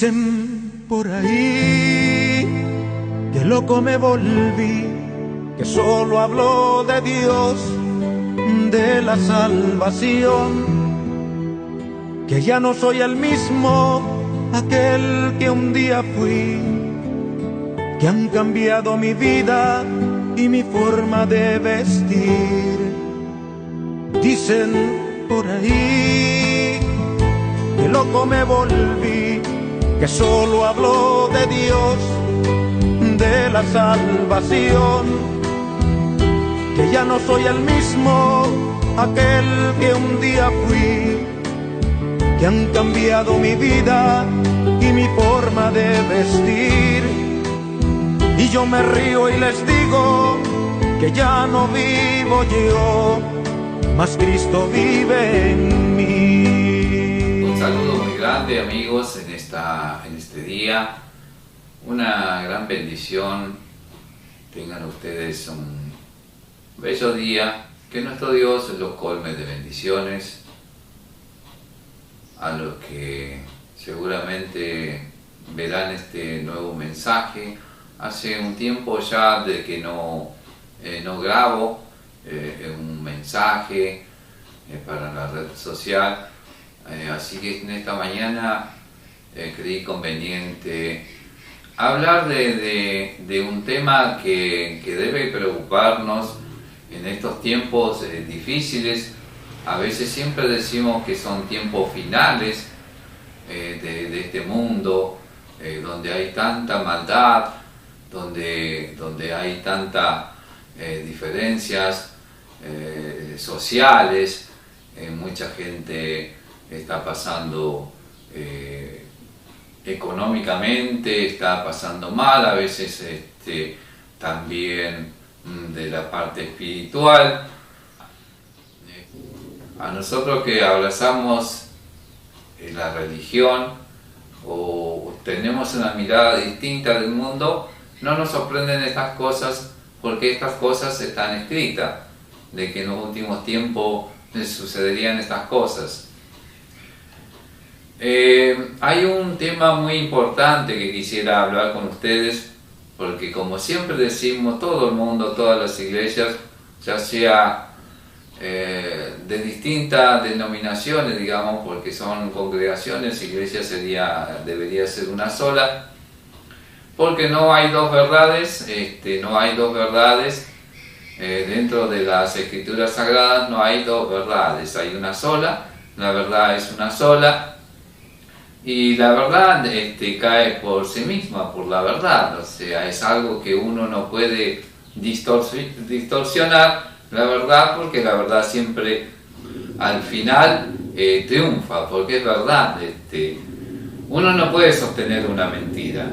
Dicen por ahí que loco me volví, que solo hablo de Dios, de la salvación, que ya no soy el mismo, aquel que un día fui, que han cambiado mi vida y mi forma de vestir. Dicen por ahí que loco me volví, que solo hablo de Dios, de la salvación, que ya no soy el mismo, aquel que un día fui, que han cambiado mi vida y mi forma de vestir. Y yo me río y les digo que ya no vivo yo, mas Cristo vive en mí. Un saludo muy grande, amigos, en este día. Una gran bendición. Tengan ustedes un bello día. Que nuestro Dios los colme de bendiciones. A los que seguramente verán este nuevo mensaje. Hace un tiempo ya de que no grabo un mensaje para la red social, así que en esta mañana creí conveniente hablar de un tema que debe preocuparnos en estos tiempos difíciles. A veces siempre decimos que son tiempos finales de este mundo, donde hay tanta maldad, donde hay tantas diferencias sociales. Mucha gente está pasando económicamente, está pasando mal, a veces también de la parte espiritual. A nosotros que abrazamos la religión o tenemos una mirada distinta del mundo, no nos sorprenden estas cosas, porque estas cosas están escritas, de que en los últimos tiempos sucederían estas cosas. Hay un tema muy importante que quisiera hablar con ustedes, porque como siempre decimos, todo el mundo, todas las iglesias, ya sea de distintas denominaciones, digamos, porque son congregaciones, iglesia debería ser una sola, porque no hay dos verdades, dentro de las escrituras sagradas no hay dos verdades, hay una sola, la verdad es una sola, y la verdad cae por sí misma, por la verdad, o sea, es algo que uno no puede distorsionar la verdad, porque la verdad siempre al final triunfa, porque es verdad. Uno no puede sostener una mentira.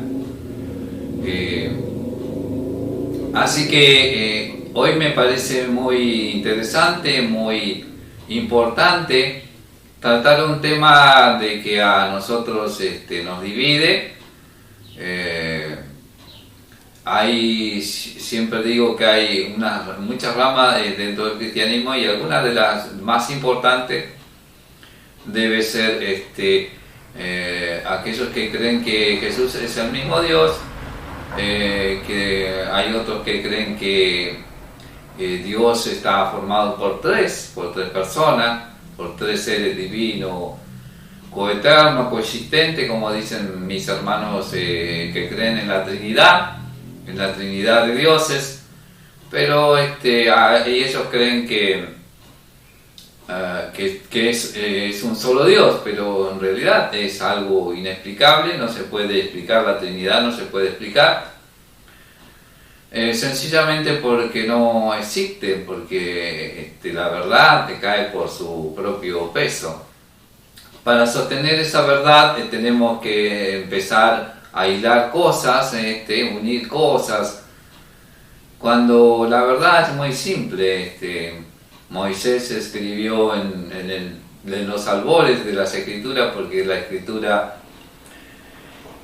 Así que hoy me parece muy interesante, muy importante tratar un tema de que a nosotros nos divide. Siempre digo que hay muchas ramas dentro del cristianismo, y algunas de las más importantes debe ser aquellos que creen que Jesús es el mismo Dios, que hay otros que creen que Dios está formado por tres personas, por tres seres divinos, coeternos, coexistentes, como dicen mis hermanos que creen en la Trinidad de dioses, pero ellos creen que es un solo Dios, pero en realidad es algo inexplicable, no se puede explicar la Trinidad, no se puede explicar, sencillamente porque no existe, porque la verdad te cae por su propio peso. Para sostener esa verdad tenemos que empezar a hilar cosas, unir cosas, cuando la verdad es muy simple. Moisés escribió en los albores de las escrituras, porque la escritura,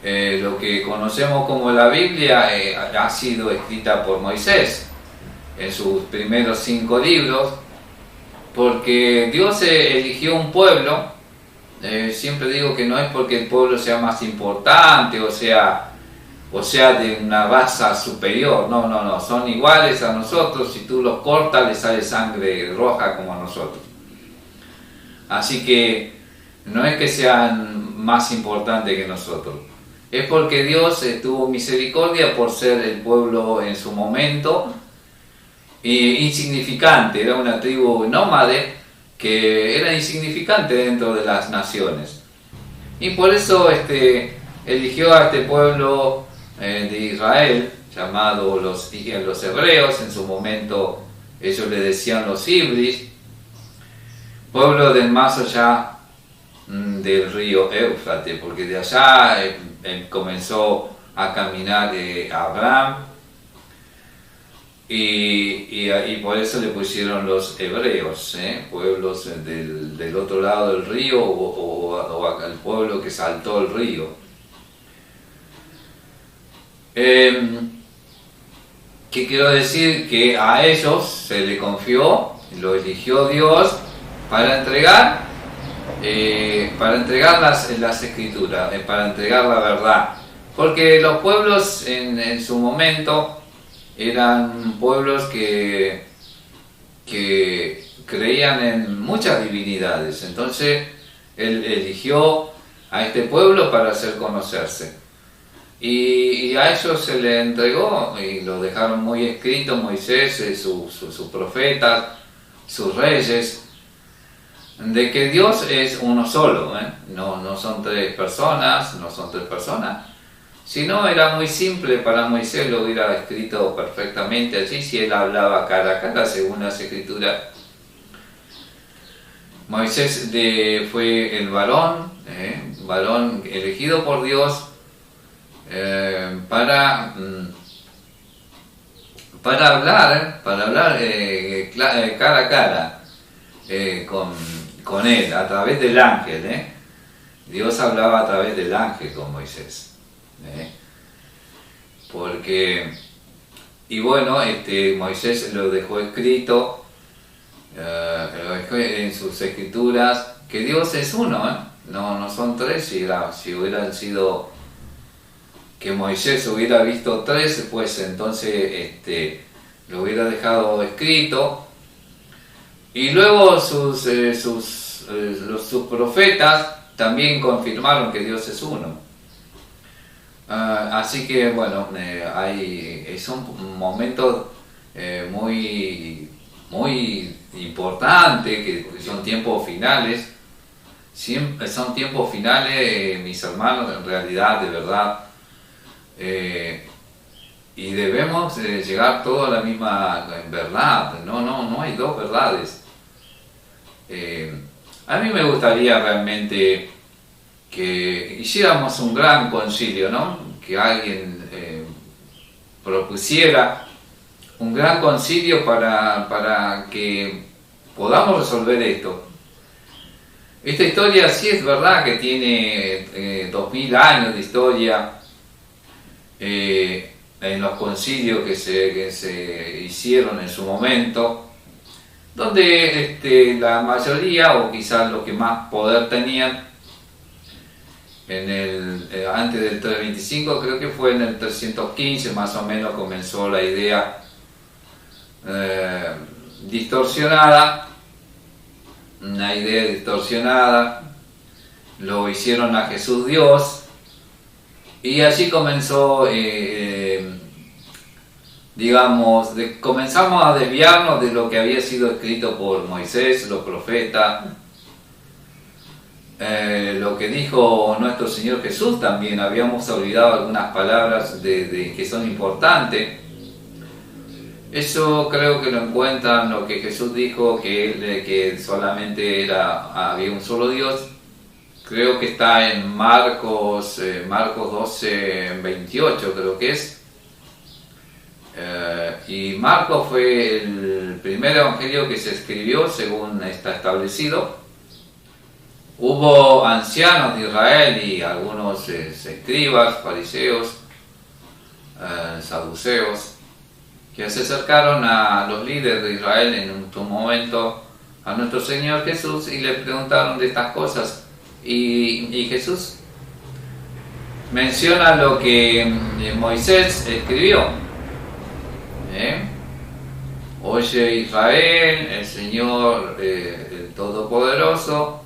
lo que conocemos como la Biblia, ha sido escrita por Moisés en sus primeros 5 libros, porque Dios eligió un pueblo siempre digo que no es porque el pueblo sea más importante, o sea de una raza superior, no, son iguales a nosotros, si tú los cortas les sale sangre roja como a nosotros. Así que no es que sean más importantes que nosotros, es porque Dios tuvo misericordia por ser el pueblo en su momento insignificante, era una tribu nómade que era insignificante dentro de las naciones. Y por eso eligió a este pueblo de Israel, llamado los hebreos, en su momento ellos le decían los ibris, pueblo del más allá del río Éufrates, porque de allá comenzó a caminar Abraham, y por eso le pusieron los hebreos, pueblos del otro lado del río, o el pueblo que saltó el río. ¿Qué quiero decir? Que a ellos se le confió, lo eligió Dios para entregar las escrituras, para entregar la verdad, porque los pueblos en su momento eran pueblos que creían en muchas divinidades. Entonces él eligió a este pueblo para hacer conocerse, y a ellos se le entregó y lo dejaron muy escrito Moisés, sus profetas, sus reyes, de que Dios es uno solo, no son tres personas, sino era muy simple para Moisés, lo hubiera escrito perfectamente allí si él hablaba cara a cara según las escrituras. Moisés fue el varón elegido por Dios para hablar cara a cara con él, a través del ángel. Dios hablaba a través del ángel con Moisés. Moisés lo dejó escrito en sus escrituras que Dios es uno, no son tres. Si hubieran sido que Moisés hubiera visto tres, pues entonces lo hubiera dejado escrito, y luego sus profetas también confirmaron que Dios es uno. Así que bueno, son momentos muy importantes, que son tiempos finales. Son tiempos finales, mis hermanos, en realidad, de verdad, y debemos llegar todos a la misma verdad. No hay dos verdades. A mí me gustaría realmente que hiciéramos un gran concilio, que alguien propusiera un gran concilio para que podamos resolver esto. Esta historia sí es verdad que tiene 2000 años de historia, en los concilios que se hicieron en su momento, donde la mayoría, o quizás los que más poder tenían, antes del 325, creo que fue en el 315 más o menos, comenzó la idea distorsionada, una idea distorsionada, lo hicieron a Jesús Dios, y así comenzó, comenzamos a desviarnos de lo que había sido escrito por Moisés, los profetas, lo que dijo nuestro Señor Jesús también. Habíamos olvidado algunas palabras que son importantes. Eso creo que lo encuentran lo que Jesús dijo, que solamente había un solo Dios. Creo que está en Marcos 12, 28 creo que es. Y Marcos fue el primer evangelio que se escribió según está establecido. Hubo ancianos de Israel y algunos escribas, fariseos, saduceos, que se acercaron a los líderes de Israel en un momento a nuestro Señor Jesús y le preguntaron de estas cosas. Y Jesús menciona lo que Moisés escribió. Oye Israel, el Señor, el Todopoderoso,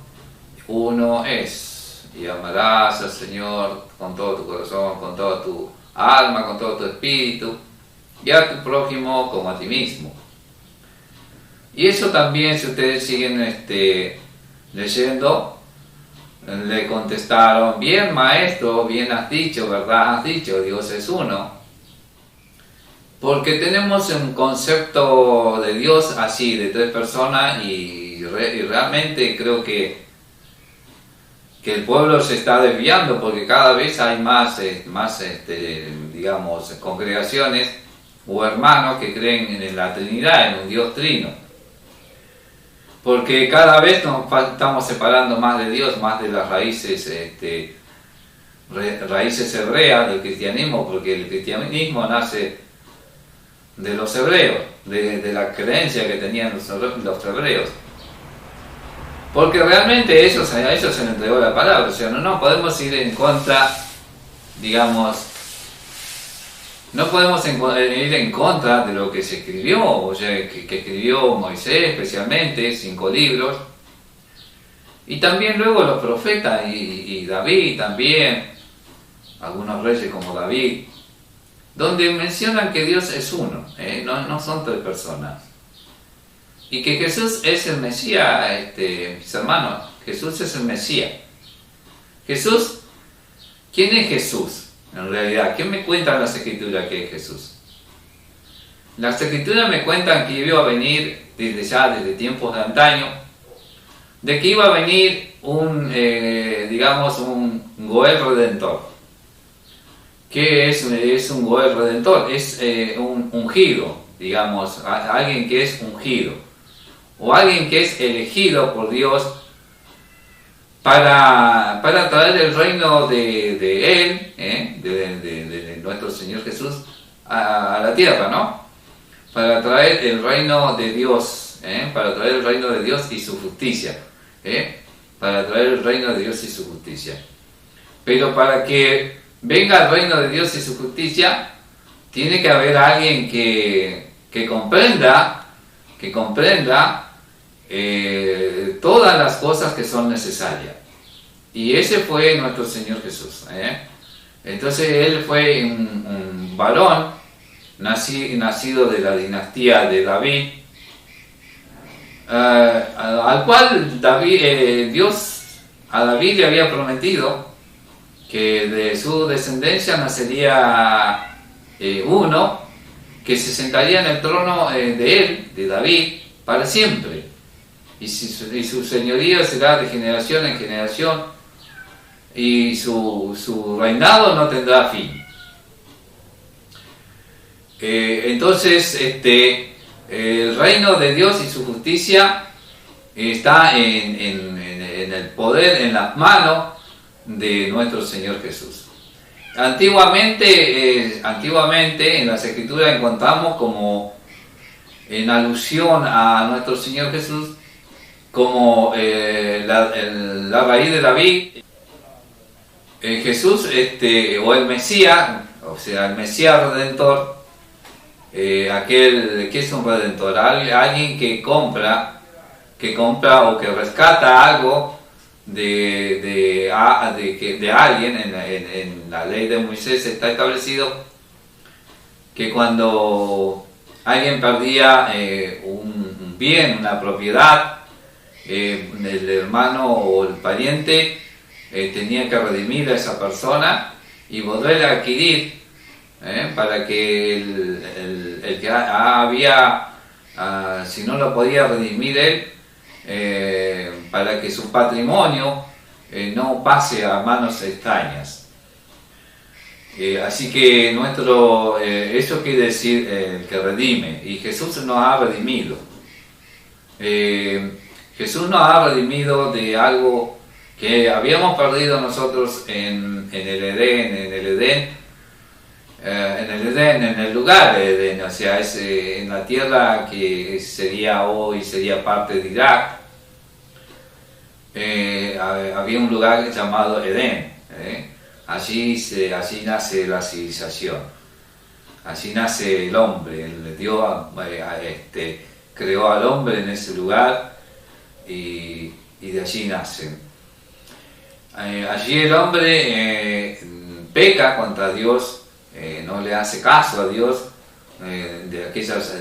uno es, y amarás al Señor con todo tu corazón, con toda tu alma, con todo tu espíritu, y a tu prójimo como a ti mismo. Y eso también, si ustedes siguen leyendo, le contestaron: bien, maestro, bien has dicho, verdad has dicho, Dios es uno. Porque tenemos un concepto de Dios así, de tres personas, y realmente creo que el pueblo se está desviando, porque cada vez hay más digamos, congregaciones o hermanos que creen en la Trinidad, en un Dios trino. Porque cada vez nos estamos separando más de Dios, más de las raíces hebreas del cristianismo, porque el cristianismo nace de los hebreos, de la creencia que tenían los hebreos. Porque realmente a ellos se les entregó la palabra, o sea, no podemos ir en contra, digamos, no podemos ir en contra de lo que se escribió, o sea, que escribió Moisés especialmente, 5 libros, y también luego los profetas, y David también, algunos reyes como David, donde mencionan que Dios es uno, no son tres personas. Y que Jesús es el Mesías, mis hermanos, Jesús es el Mesías. Jesús, ¿quién es Jesús? En realidad, ¿qué me cuentan las Escrituras que es Jesús? Las Escrituras me cuentan que iba a venir desde tiempos de antaño, de que iba a venir un Goel Redentor. ¿Qué es un Goel Redentor? Es un ungido, digamos, alguien que es ungido, o alguien que es elegido por Dios para traer el reino de Él, de nuestro Señor Jesús, a la tierra, ¿no? Para traer el reino de Dios, para traer el reino de Dios y su justicia, para traer el reino de Dios y su justicia. Pero para que venga el reino de Dios y su justicia, tiene que haber alguien que comprenda todas las cosas que son necesarias. Y ese fue nuestro Señor Jesús. Entonces Él fue un varón nacido de la dinastía de David, al cual Dios a David le había prometido que de su descendencia nacería uno que se sentaría en el trono de él, de David, para siempre, y su señorío será de generación en generación, y su reinado no tendrá fin. Entonces el reino de Dios y su justicia está en el poder, en las manos de nuestro Señor Jesús. Antiguamente en las Escrituras encontramos como en alusión a nuestro Señor Jesús como la raíz de David, Jesús o el Mesías, o sea, el Mesías Redentor, aquel que es un Redentor, alguien que compra o que rescata algo de alguien. En la ley de Moisés está establecido que cuando alguien perdía un bien, una propiedad, el hermano o el pariente tenía que redimir a esa persona y volver a adquirir, para que el que había, si no lo podía redimir él, para que su patrimonio no pase a manos extrañas. Así que eso quiere decir que redime, y Jesús nos ha redimido. Jesús nos ha redimido de algo que habíamos perdido nosotros en el Edén, en el lugar de Edén, o sea, en la tierra que sería parte de Irak. había un lugar llamado Edén. Allí nace la civilización, allí nace el hombre. Dios creó al hombre en ese lugar y de allí nace. Allí el hombre peca contra Dios, no le hace caso a Dios de aquellas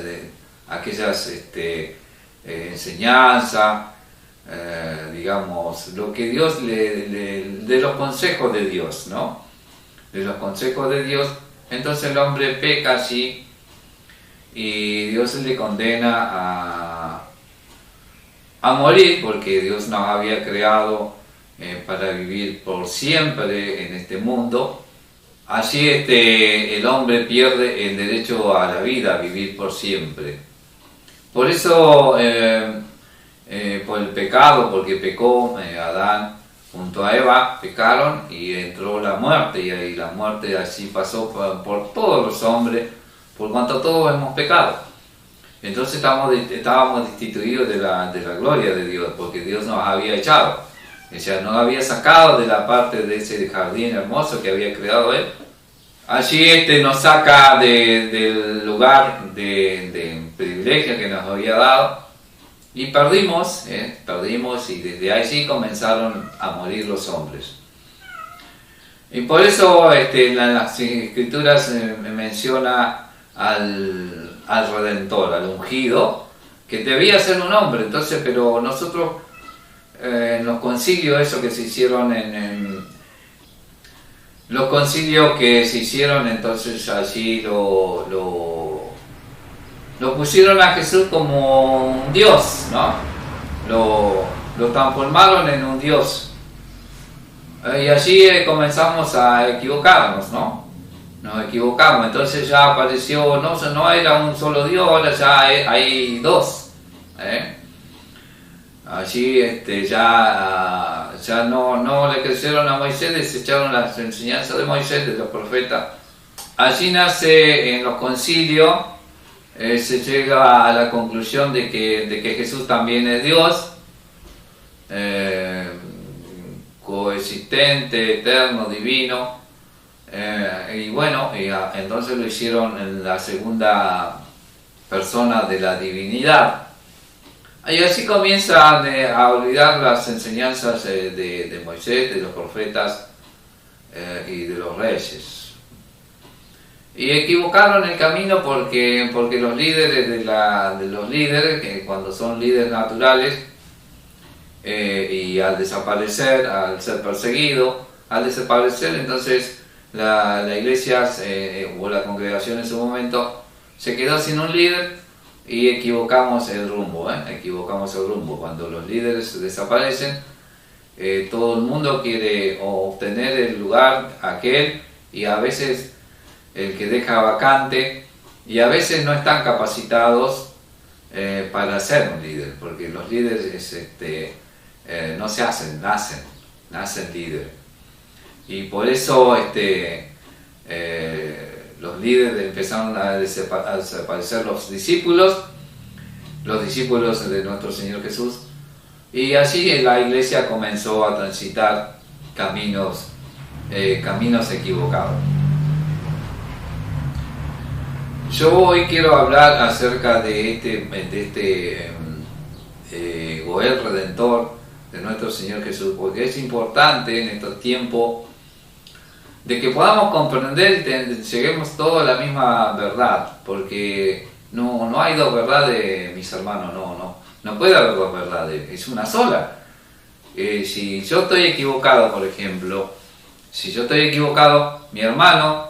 enseñanzas, digamos, lo que Dios de los consejos de Dios, ¿no? De los consejos de Dios. Entonces el hombre peca allí y Dios le condena a morir, porque Dios nos había creado para vivir por siempre en este mundo. Allí el hombre pierde el derecho a la vida, a vivir por siempre. Por eso, por el pecado, porque pecó Adán junto a Eva, pecaron y entró la muerte, y la muerte así pasó por todos los hombres, por cuanto todos hemos pecado. Entonces estábamos destituidos de la gloria de Dios, porque Dios nos había echado, o sea, nos había sacado de la parte de ese jardín hermoso que había creado Él. Allí nos saca del lugar de privilegio que nos había dado, y perdimos, y desde allí comenzaron a morir los hombres. Y por eso las Escrituras menciona al Redentor, al ungido, que debía ser un hombre. Entonces, pero nosotros en los concilios, eso que se hicieron los concilios que se hicieron, entonces allí lo pusieron a Jesús como un Dios, ¿no? Lo transformaron en un Dios. Y allí comenzamos a equivocarnos, ¿no? Nos equivocamos. Entonces ya apareció, no era un solo Dios, ahora ya hay dos. Allí ya no le crecieron a Moisés, desecharon las enseñanzas de Moisés, de los profetas. Allí nace en los concilios, se llega a la conclusión de que Jesús también es Dios, coexistente, eterno, divino, y bueno, entonces lo hicieron en la segunda persona de la divinidad. Y así comienzan a olvidar las enseñanzas de Moisés, de los profetas y de los reyes. Y equivocaron el camino porque los líderes de los líderes, que cuando son líderes naturales, y al desaparecer, al ser perseguido, al desaparecer, entonces la iglesia o la congregación en su momento se quedó sin un líder. Y equivocamos el rumbo, Cuando los líderes desaparecen, todo el mundo quiere obtener el lugar aquel, y a veces el que deja vacante, y a veces no están capacitados para ser un líder, porque los líderes no se hacen, nacen líderes. Y por eso los líderes empezaron a desaparecer los discípulos de nuestro Señor Jesús, y así la iglesia comenzó a transitar caminos equivocados. Yo hoy quiero hablar acerca de Goel Redentor de nuestro Señor Jesús, porque es importante en estos tiempos de que podamos comprender y lleguemos todos a la misma verdad, porque no hay dos verdades, mis hermanos, no puede haber dos verdades, es una sola. Si yo estoy equivocado, por ejemplo, mi hermano,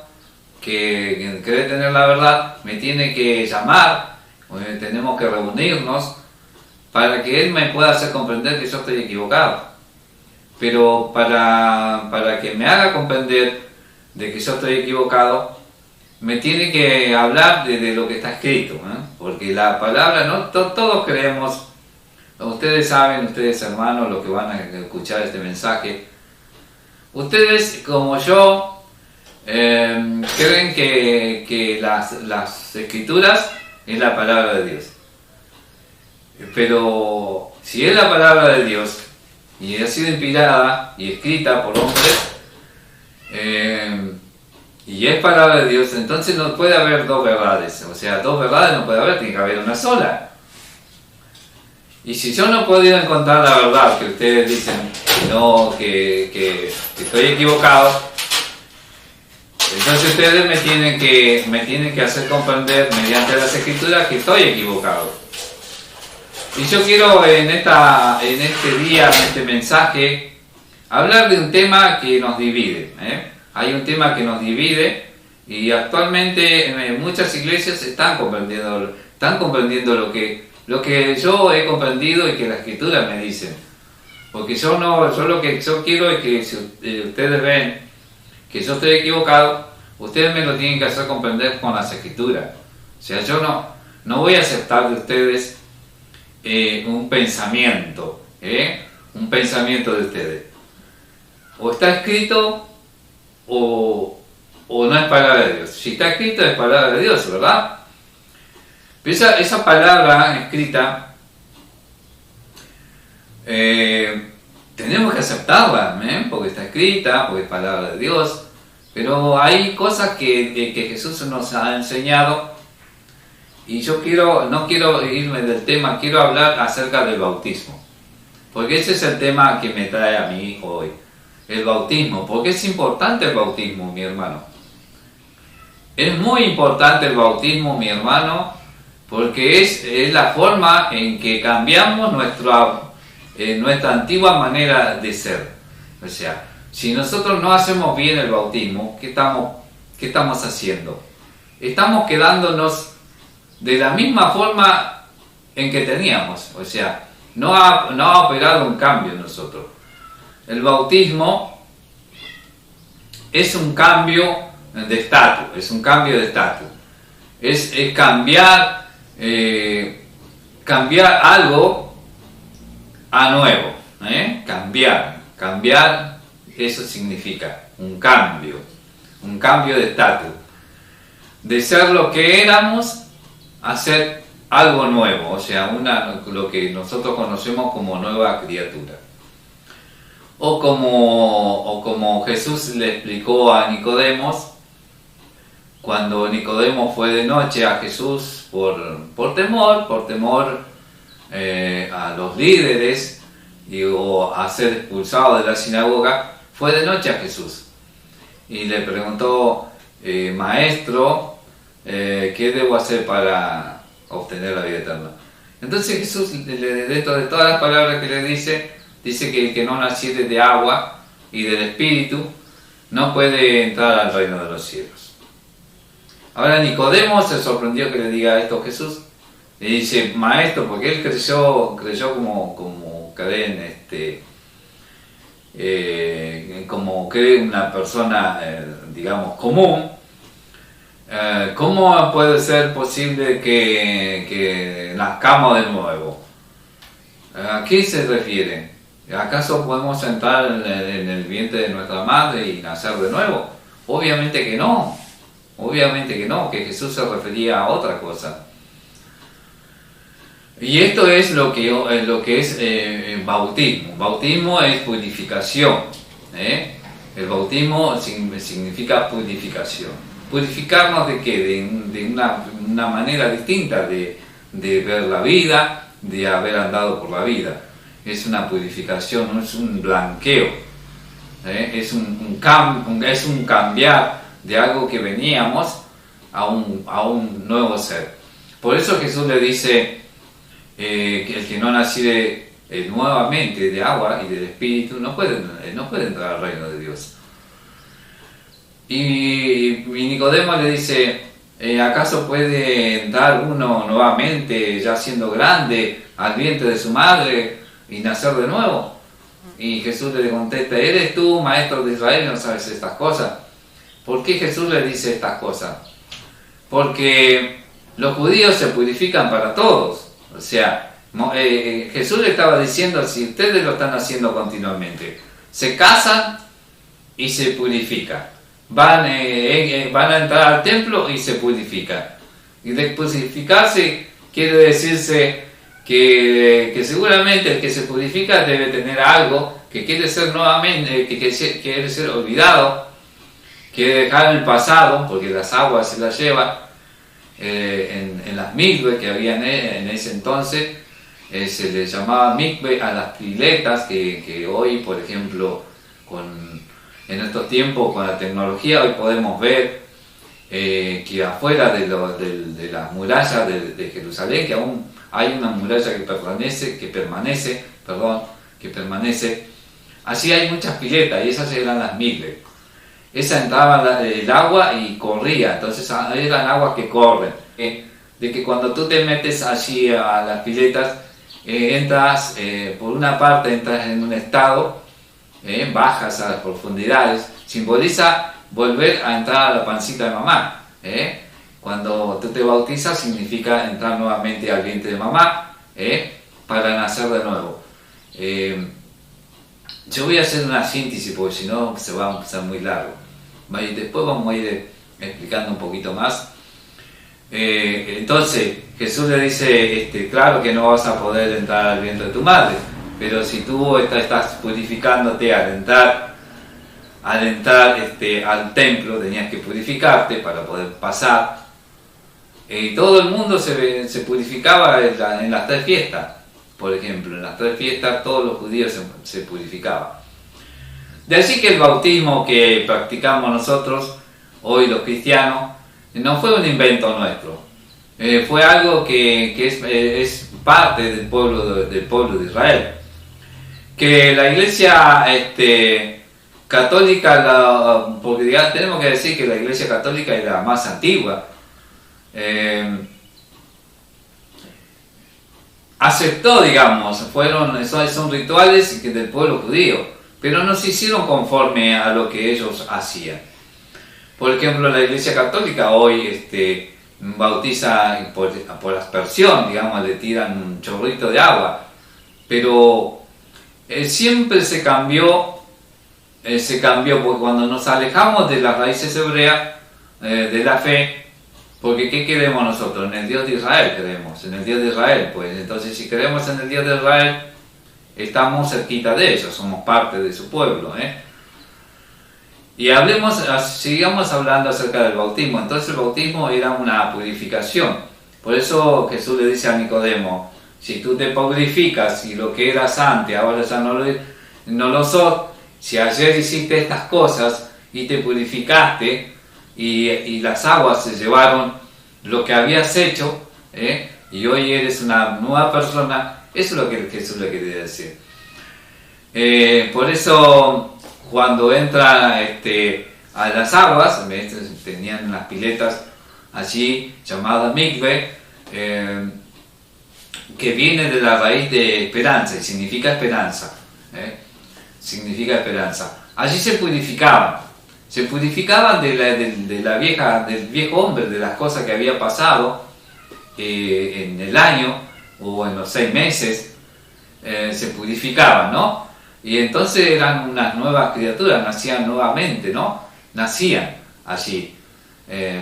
que cree tener la verdad, me tiene que llamar, tenemos que reunirnos, para que él me pueda hacer comprender que yo estoy equivocado. Pero para que me haga comprender de que yo estoy equivocado, me tiene que hablar de lo que está escrito, porque la palabra, todos creemos, ustedes saben, ustedes hermanos, los que van a escuchar este mensaje, ustedes como yo creen que las escrituras es la palabra de Dios. Pero si es la palabra de Dios, y ha sido inspirada y escrita por hombres, y es palabra de Dios, entonces no puede haber dos verdades. O sea, dos verdades no puede haber, tiene que haber una sola. Y si yo no he podido encontrar la verdad que ustedes dicen que estoy equivocado, entonces ustedes me tienen que hacer comprender mediante las Escrituras que estoy equivocado. Y yo quiero en este día, en este mensaje, hablar de un tema que nos divide. Hay un tema que nos divide y actualmente muchas iglesias están comprendiendo lo que yo he comprendido y que las Escrituras me dicen. Porque yo lo que yo quiero es que si ustedes ven que yo estoy equivocado, ustedes me lo tienen que hacer comprender con las Escrituras. O sea, yo no voy a aceptar de ustedes un pensamiento de ustedes. O está escrito o no es palabra de Dios. Si está escrito es palabra de Dios, ¿verdad? Pero esa palabra escrita tenemos que aceptarla, porque está escrita, porque es palabra de Dios. Pero hay cosas que Jesús nos ha enseñado y yo no quiero irme del tema, quiero hablar acerca del bautismo, porque ese es el tema que me trae a mí hoy, el bautismo. Porque es importante el bautismo, mi hermano. Es muy importante el bautismo, mi hermano, porque es la forma en que cambiamos nuestra antigua manera de ser. O sea, si nosotros no hacemos bien el bautismo, ¿qué estamos haciendo? Estamos quedándonos de la misma forma en que teníamos. O sea, no ha operado un cambio en nosotros. El bautismo es un cambio de estatus, es cambiar algo a nuevo, cambiar, eso significa un cambio de estatus, de ser lo que éramos a ser algo nuevo, o sea, lo que nosotros conocemos como nueva criatura. O como Jesús le explicó a Nicodemos, cuando Nicodemo fue de noche a Jesús por temor a los líderes o a ser expulsado de la sinagoga, fue de noche a Jesús y le preguntó: Maestro, ¿qué debo hacer para obtener la vida eterna? Entonces Jesús, dentro de todas las palabras que le dice que el que no naciere de agua y del Espíritu no puede entrar al reino de los cielos. Ahora Nicodemo se sorprendió que le diga esto a Jesús. Le dice: Maestro, porque él creyó como creen, como cree una persona, digamos, común. ¿Cómo puede ser posible que nazcamos de nuevo? ¿A qué se refiere? ¿Acaso podemos entrar en el vientre de nuestra madre y nacer de nuevo? Obviamente que no, que Jesús se refería a otra cosa. Y esto es lo que es bautismo. Bautismo es purificación. El bautismo significa purificación. ¿Purificarnos de qué? De una manera distinta de ver la vida, de haber andado por la vida. Es una purificación, no es un blanqueo. Es un cambiar de algo que veníamos a un nuevo ser. Por eso Jesús le dice que el que no naciere nuevamente de agua y del Espíritu no puede entrar al reino de Dios. Y Nicodemo le dice: ¿acaso puede entrar uno nuevamente, ya siendo grande, al vientre de su madre y nacer de nuevo? Y Jesús le contesta: ¿eres tú, maestro de Israel, y no sabes estas cosas? ¿Por qué Jesús le dice estas cosas? Porque los judíos se purifican para todos. O sea, Jesús le estaba diciendo: si ustedes lo están haciendo continuamente, se casan y se purifican, van a entrar al templo y se purifican. Y de purificarse quiere decirse que seguramente el que se purifica debe tener algo que quiere ser nuevamente, que quiere ser olvidado, quiere dejar el pasado, porque las aguas se las lleva. En las mikve que había en ese entonces, se le llamaba mikve a las piletas que hoy, por ejemplo, en estos tiempos con la tecnología, hoy podemos ver que afuera de las murallas de Jerusalén, que aún hay una muralla que permanece, allí hay muchas piletas y esas eran las mikve. Esa entraba el agua y corría, entonces eran aguas que corren. De que cuando tú te metes allí a las piletas, entras, por una parte entras en un estado, bajas a las profundidades, simboliza volver a entrar a la pancita de mamá. Cuando tú te bautizas significa entrar nuevamente al vientre de mamá, para nacer de nuevo. Yo voy a hacer una síntesis porque si no se va a empezar muy largo. Después vamos a ir explicando un poquito más. Entonces Jesús le dice, claro que no vas a poder entrar al vientre de tu madre, pero si tú estás purificándote al entrar al templo, tenías que purificarte para poder pasar. Todo el mundo se purificaba en las 3 fiestas. Por ejemplo, en las 3 fiestas todos los judíos se purificaban. De allí que el bautismo que practicamos nosotros, hoy los cristianos, no fue un invento nuestro. Fue algo que es parte del pueblo de Israel. Que la iglesia católica, porque ya tenemos que decir que la iglesia católica es la más antigua, aceptó, digamos, son rituales del pueblo judío, pero no se hicieron conforme a lo que ellos hacían. Por ejemplo, la iglesia católica hoy bautiza por aspersión, digamos, le tiran un chorrito de agua, pero siempre se cambió porque cuando nos alejamos de las raíces hebreas, de la fe, porque ¿qué queremos nosotros? En el Dios de Israel creemos, en el Dios de Israel. Pues entonces si creemos en el Dios de Israel, estamos cerquita de ellos, somos parte de su pueblo. Y sigamos hablando acerca del bautismo. Entonces el bautismo era una purificación. Por eso Jesús le dice a Nicodemo, si tú te purificas y lo que eras antes, ahora ya no lo sos, si ayer hiciste estas cosas y te purificaste, y las aguas se llevaron lo que habías hecho, y hoy eres una nueva persona, eso es lo que Jesús le quería decir. Por eso cuando entra a las aguas, tenían unas piletas allí llamadas mikve, que viene de la raíz de esperanza y significa esperanza. Significa esperanza. Allí se purificaban del viejo hombre, de las cosas que había pasado en el año o en los 6 meses, se purificaban, ¿no? Y entonces eran unas nuevas criaturas, nacían nuevamente, ¿no? Nacían allí,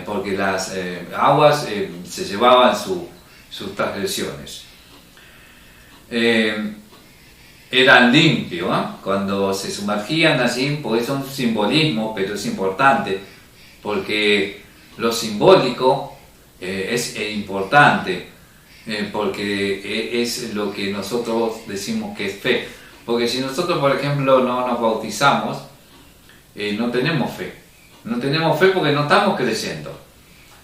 porque las aguas se llevaban sus transgresiones. Eran limpios, cuando se sumergían allí, pues es un simbolismo, pero es importante, porque lo simbólico es importante, porque es lo que nosotros decimos que es fe. Porque si nosotros, por ejemplo, no nos bautizamos, no tenemos fe. No tenemos fe porque no estamos creyendo.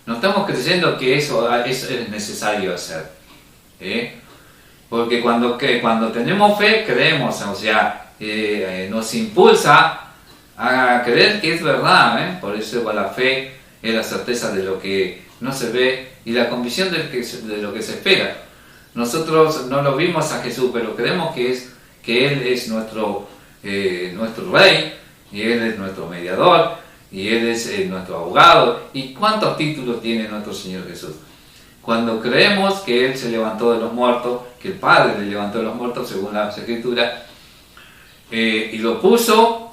No estamos creyendo que eso es necesario hacer. Porque cuando tenemos fe, creemos, o sea, nos impulsa a creer que es verdad. Por eso la fe es la certeza de lo que no se ve y la convicción de lo que se espera. Nosotros no lo vimos a Jesús, pero creemos que Él es nuestro Rey, y Él es nuestro mediador, y Él es nuestro abogado. ¿Y cuántos títulos tiene nuestro Señor Jesús? Cuando creemos que Él se levantó de los muertos, que el Padre le levantó de los muertos según la Escritura, y lo puso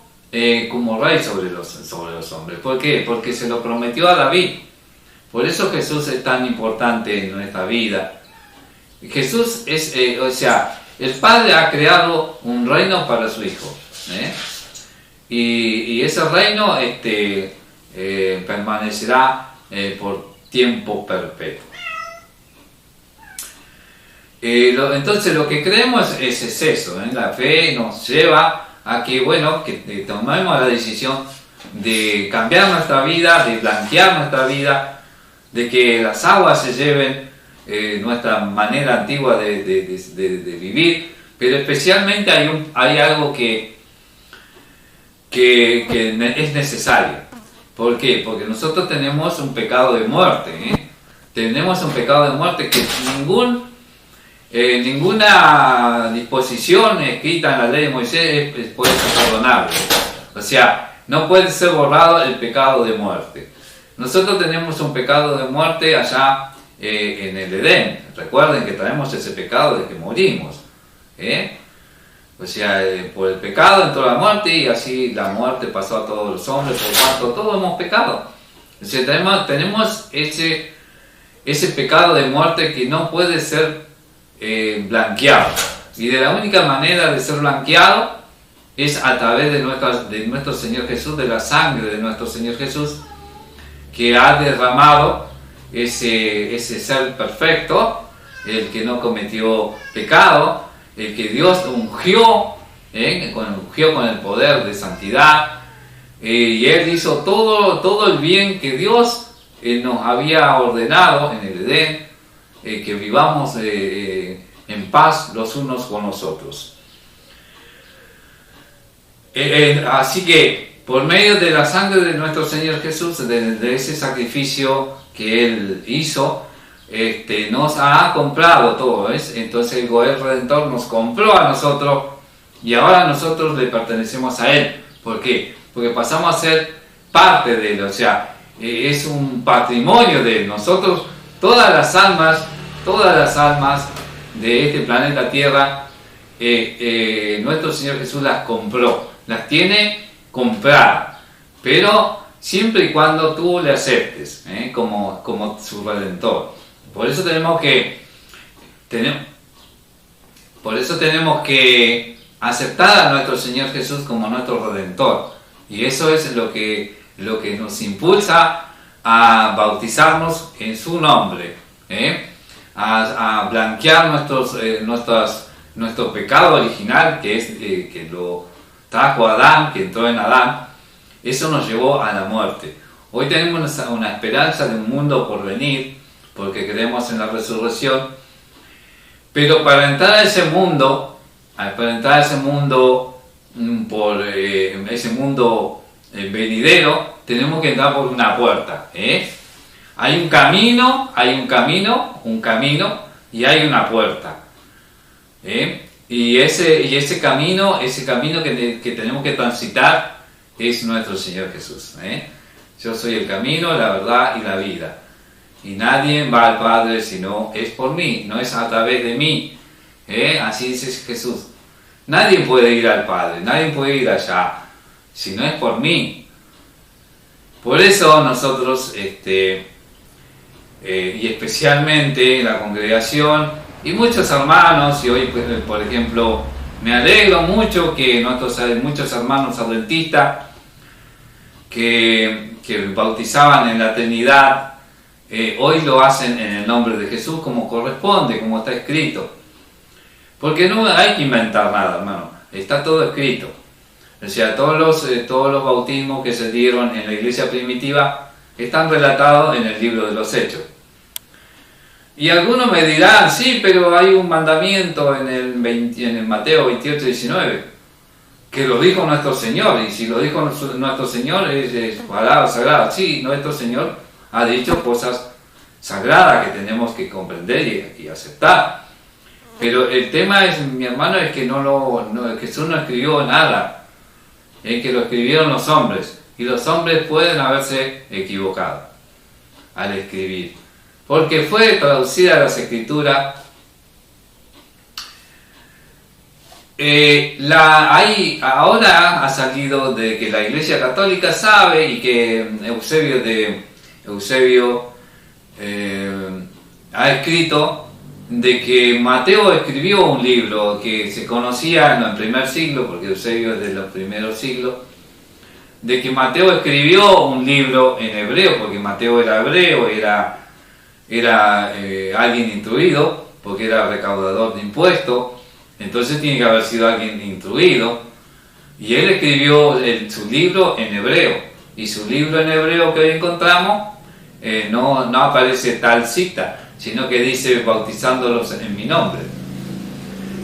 como Rey sobre los hombres. ¿Por qué? Porque se lo prometió a David. Por eso Jesús es tan importante en nuestra vida. Jesús es, o sea, el Padre ha creado un reino para su Hijo, y ese reino permanecerá por tiempo perpetuo. Entonces lo que creemos es eso, la fe nos lleva a que, bueno, que tomemos la decisión de cambiar nuestra vida, de blanquear nuestra vida, de que las aguas se lleven nuestra manera antigua de vivir, pero especialmente hay algo que es necesario. ¿Por qué? Porque nosotros tenemos un pecado de muerte, tenemos un pecado de muerte que ninguna disposición escrita en la ley de Moisés puede ser perdonable. O sea, no puede ser borrado el pecado de muerte. Nosotros tenemos un pecado de muerte allá en el Edén. Recuerden que traemos ese pecado de que morimos. O sea, por el pecado entró la muerte, y así la muerte pasó a todos los hombres, por cuanto todos hemos pecado. O sea, tenemos ese pecado de muerte que no puede ser blanqueado, y de la única manera de ser blanqueado es a través de nuestro Señor Jesús, de la sangre de nuestro Señor Jesús, que ha derramado ese ser perfecto, el que no cometió pecado, el que Dios ungió con el poder de santidad, y Él hizo todo el bien que Dios nos había ordenado en el Edén, que vivamos en paz los unos con los otros. Así que por medio de la sangre de nuestro Señor Jesús, de ese sacrificio que Él hizo, nos ha comprado todo, ¿ves? Entonces el Redentor nos compró a nosotros, y ahora nosotros le pertenecemos a Él. ¿Por qué? Porque pasamos a ser parte de Él, o sea, es un patrimonio de Él. Nosotros, todas las almas de este planeta Tierra, nuestro Señor Jesús las compró, las tiene compradas, pero siempre y cuando tú le aceptes como su Redentor. Por eso tenemos que aceptar a nuestro Señor Jesús como nuestro Redentor, y eso es lo que nos impulsa a bautizarnos en su nombre, a blanquear nuestro pecado original, que es que lo trajo Adán, que entró en Adán. Eso nos llevó a la muerte. Hoy tenemos una esperanza de un mundo por venir, porque creemos en la resurrección, pero para entrar a ese mundo, por ese mundo venidero, tenemos que entrar por una puerta. Hay un camino, y hay una puerta. Y ese camino que tenemos que transitar es nuestro Señor Jesús. Yo soy el camino, la verdad y la vida. Y nadie va al Padre si no es por mí, no es a través de mí. Así dice Jesús. Nadie puede ir al Padre, nadie puede ir allá si no es por mí. Por eso nosotros, y especialmente la congregación y muchos hermanos, y hoy por ejemplo me alegro mucho que muchos hermanos adventistas que bautizaban en la Trinidad, hoy lo hacen en el nombre de Jesús como corresponde, como está escrito. Porque no hay que inventar nada, hermano, está todo escrito. O sea, todos los bautismos que se dieron en la iglesia primitiva están relatados en el libro de los Hechos. Y algunos me dirán, sí, pero hay un mandamiento en el Mateo 28, 19, que lo dijo nuestro Señor, y si lo dijo nuestro Señor es palabra sagrada. Sí, nuestro Señor ha dicho cosas sagradas que tenemos que comprender y aceptar. Pero el tema es, mi hermano, es que Jesús no escribió nada, es que lo escribieron los hombres, y los hombres pueden haberse equivocado al escribir, porque fue traducida las Escrituras. Ahora ha salido de que la Iglesia Católica sabe, y que Eusebio ha escrito de que Mateo escribió un libro que se conocía en el primer siglo, porque Eusebio es de los primeros siglos, de que Mateo escribió un libro en hebreo, porque Mateo era hebreo, era alguien instruido, porque era recaudador de impuestos, entonces tiene que haber sido alguien instruido, y él escribió su libro en hebreo, y su libro en hebreo que hoy encontramos no aparece tal cita, sino que dice bautizándolos en mi nombre.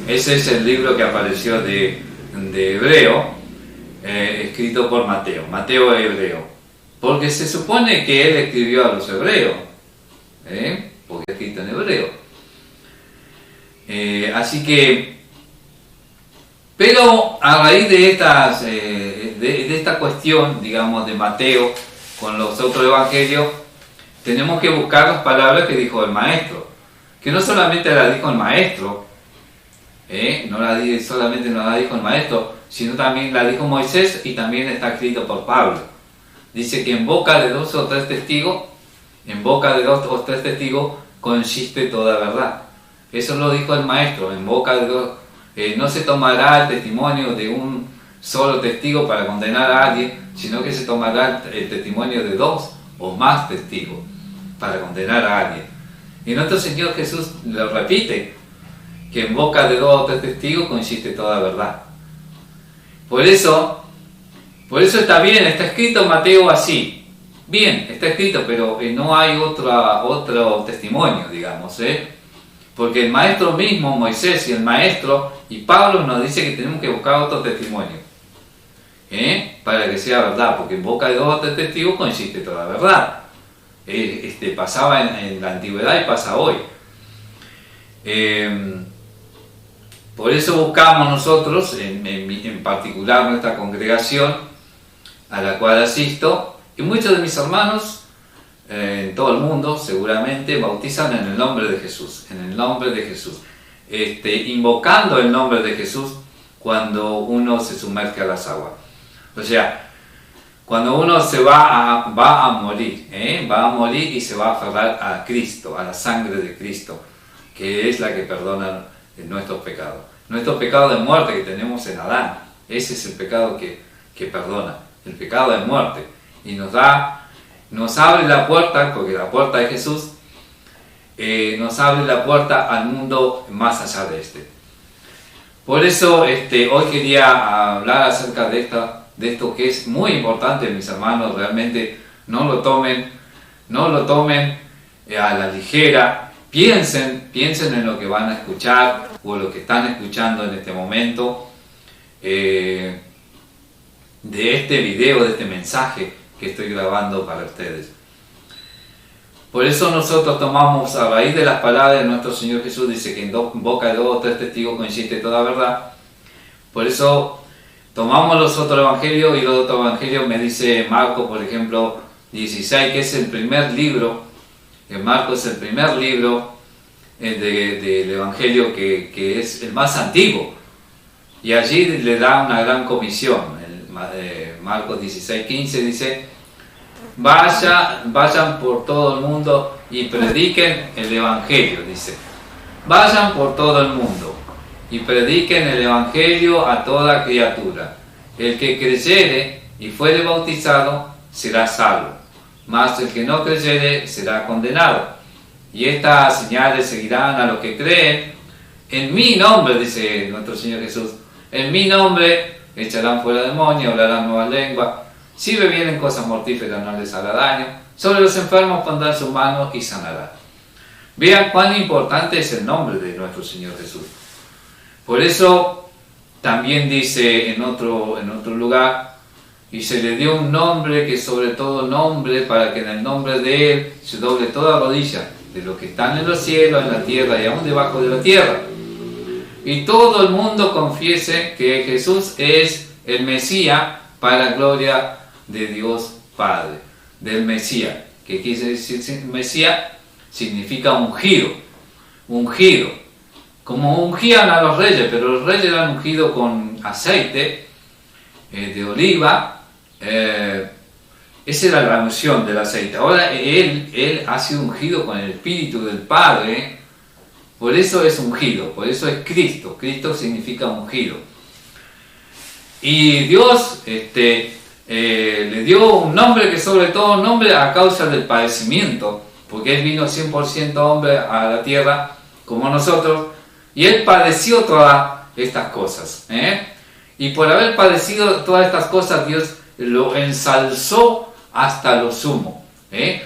Ese es el libro que apareció de hebreo, escrito por Mateo. Mateo es hebreo, porque se supone que él escribió a los hebreos, porque es escrito en hebreo. Así que, pero a raíz de esta cuestión, digamos, de Mateo con los otros evangelios, tenemos que buscar las palabras que dijo el maestro, que no solamente las dijo el maestro, solamente no la dijo el maestro, sino también la dijo Moisés, y también está escrito por Pablo. Dice que en boca de dos o tres testigos consiste toda verdad. Eso lo dijo el maestro, en boca de dos, no se tomará el testimonio de un solo testigo para condenar a alguien, sino que se tomará el testimonio de dos o más testigos para condenar a alguien. Y nuestro Señor Jesús lo repite, que en boca de dos o tres testigos consiste toda verdad. Por eso está bien, está escrito en Mateo así. Bien, está escrito, pero no hay otro testimonio, digamos, porque el maestro mismo, Moisés, y el maestro, y Pablo nos dice que tenemos que buscar otro testimonio, para que sea verdad, porque en boca de dos o tres testigos consiste toda verdad. Pasaba en la antigüedad y pasa hoy. Por eso buscamos nosotros, en particular nuestra congregación, a la cual asisto, y muchos de mis hermanos en todo el mundo seguramente bautizan en el nombre de Jesús, invocando el nombre de Jesús cuando uno se sumerge a las aguas. O sea, cuando uno se va a morir y se va a aferrar a Cristo, a la sangre de Cristo, que es la que perdona nuestros pecados de muerte que tenemos en Adán. Ese es el pecado que perdona, el pecado de muerte, y nos abre la puerta, porque la puerta es Jesús, nos abre la puerta al mundo más allá de este. Por eso hoy quería hablar acerca de esto que es muy importante, mis hermanos. Realmente no lo tomen a la ligera. Piensen en lo que van a escuchar o lo que están escuchando en este momento, de este video, de este mensaje que estoy grabando para ustedes. Por eso nosotros tomamos, a raíz de las palabras de nuestro Señor Jesús, dice que en boca de dos o tres testigos consiste toda verdad. Por eso tomamos los otros evangelios, y los otros evangelios me dice Marcos, por ejemplo, 16, que es el primer libro. Marcos es el primer libro del evangelio que es el más antiguo. Y allí le da una gran comisión. Marcos 16, 15 dice: vayan por todo el mundo y prediquen el evangelio. Dice: vayan por todo el mundo y prediquen el evangelio a toda criatura. El que creyere y fuere bautizado será salvo, mas el que no creyere será condenado. Y estas señales seguirán a los que creen. En mi nombre, dice nuestro Señor Jesús, en mi nombre echarán fuera demonios, hablarán nuevas lenguas. Si bebieren cosas mortíferas no les hará daño. Sobre los enfermos pondrán sus manos y sanarán. Vean cuán importante es el nombre de nuestro Señor Jesús. Por eso también dice en otro lugar: y se le dio un nombre que sobre todo nombre, para que en el nombre de Él se doble toda rodilla, de los que están en los cielos, en la tierra y aún debajo de la tierra. Y todo el mundo confiese que Jesús es el Mesías, para la gloria de Dios Padre. Del Mesías. ¿Qué quiere decir Mesías? Significa ungido. Ungido. Como ungían a los reyes, pero los reyes eran ungidos con aceite de oliva. Esa era la unción del aceite. Ahora él ha sido ungido con el Espíritu del Padre. Por eso es ungido, por eso es Cristo. Cristo significa ungido. Y Dios le dio un nombre que sobre todo un nombre a causa del padecimiento, porque Él vino 100% hombre a la tierra como nosotros, y Él padeció todas estas cosas. Y por haber padecido todas estas cosas, Dios lo ensalzó hasta lo sumo.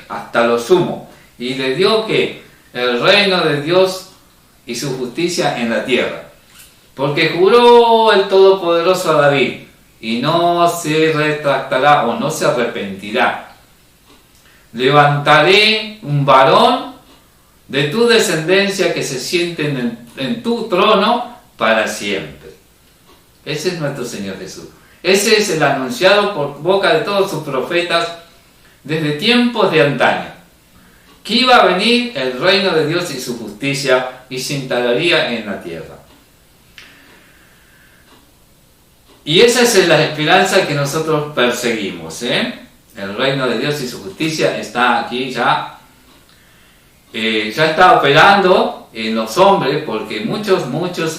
Hasta lo sumo. Y le dio que el reino de Dios y su justicia en la tierra. Porque juró el Todopoderoso a David, y no se retractará o no se arrepentirá. Levantaré un varón de tu descendencia que se siente en tu trono para siempre. Ese es nuestro Señor Jesús. Ese es el anunciado por boca de todos sus profetas desde tiempos de antaño, que iba a venir el reino de Dios y su justicia y se instalaría en la tierra. Y esa es la esperanza que nosotros perseguimos. El reino de Dios y su justicia está aquí ya está operando en los hombres, porque muchos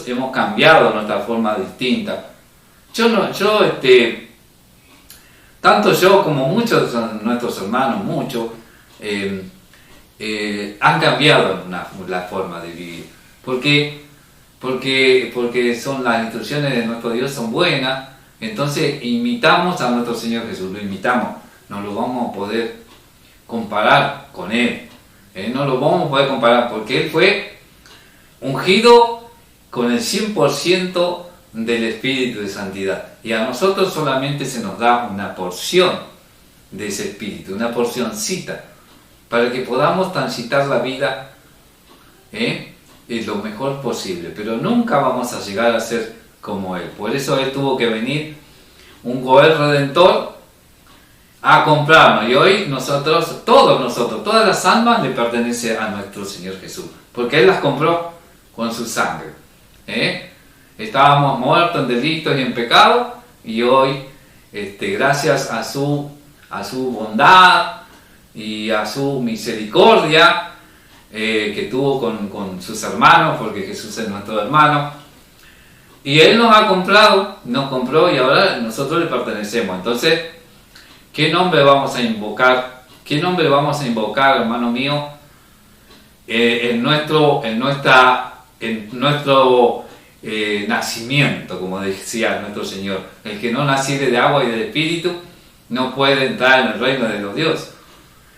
hemos cambiado nuestra forma distinta. Tanto yo como muchos de nuestros hermanos, han cambiado la forma de vivir. Porque son las instrucciones de nuestro Dios son buenas, entonces imitamos a nuestro Señor Jesús, lo imitamos, no lo vamos a poder comparar con Él. No lo vamos a poder comparar porque Él fue ungido con el 100% del Espíritu de Santidad, y a nosotros solamente se nos da una porción de ese Espíritu, una porcioncita, para que podamos transitar la vida lo mejor posible, pero nunca vamos a llegar a ser como Él. Por eso Él tuvo que venir, un Goel Redentor, a comprarnos, y hoy todas las almas le pertenecen a nuestro Señor Jesús, porque Él las compró con su sangre. Estábamos muertos en delitos y en pecado, y hoy, gracias a su bondad y a su misericordia que tuvo con sus hermanos, porque Jesús es nuestro hermano, y Él nos compró, y ahora nosotros le pertenecemos. Entonces, ¿qué nombre vamos a invocar? ¿Qué nombre vamos a invocar, hermano mío, en nuestro nacimiento, como decía nuestro Señor? El que no naciere de agua y del Espíritu no puede entrar en el reino de los dioses.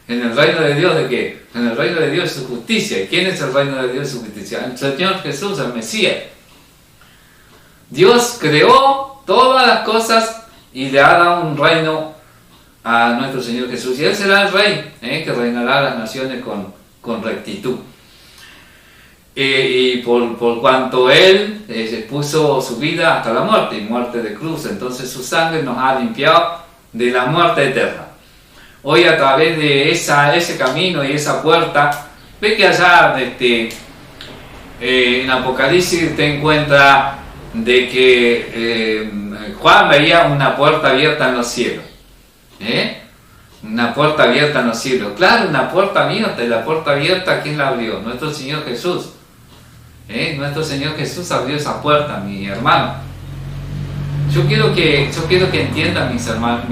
¿En el reino de Dios de qué? En el reino de Dios es su justicia. ¿Y quién es el reino de Dios y su justicia? El Señor Jesús, el Mesías. Dios creó todas las cosas y le ha dado un reino a nuestro Señor Jesús. Y Él será el Rey, que reinará a las naciones con rectitud. Y por cuanto Él puso su vida hasta la muerte, y muerte de cruz, entonces su sangre nos ha limpiado de la muerte eterna. Hoy, a través de ese camino y esa puerta, ve que allá en Apocalipsis te encuentra de que Juan veía una puerta abierta en los cielos. Una puerta abierta en los cielos. Claro, una puerta abierta. ¿Y la puerta abierta quién la abrió? Nuestro Señor Jesús. Nuestro Señor Jesús abrió esa puerta, mi hermano. Yo quiero que entiendan mis hermanos,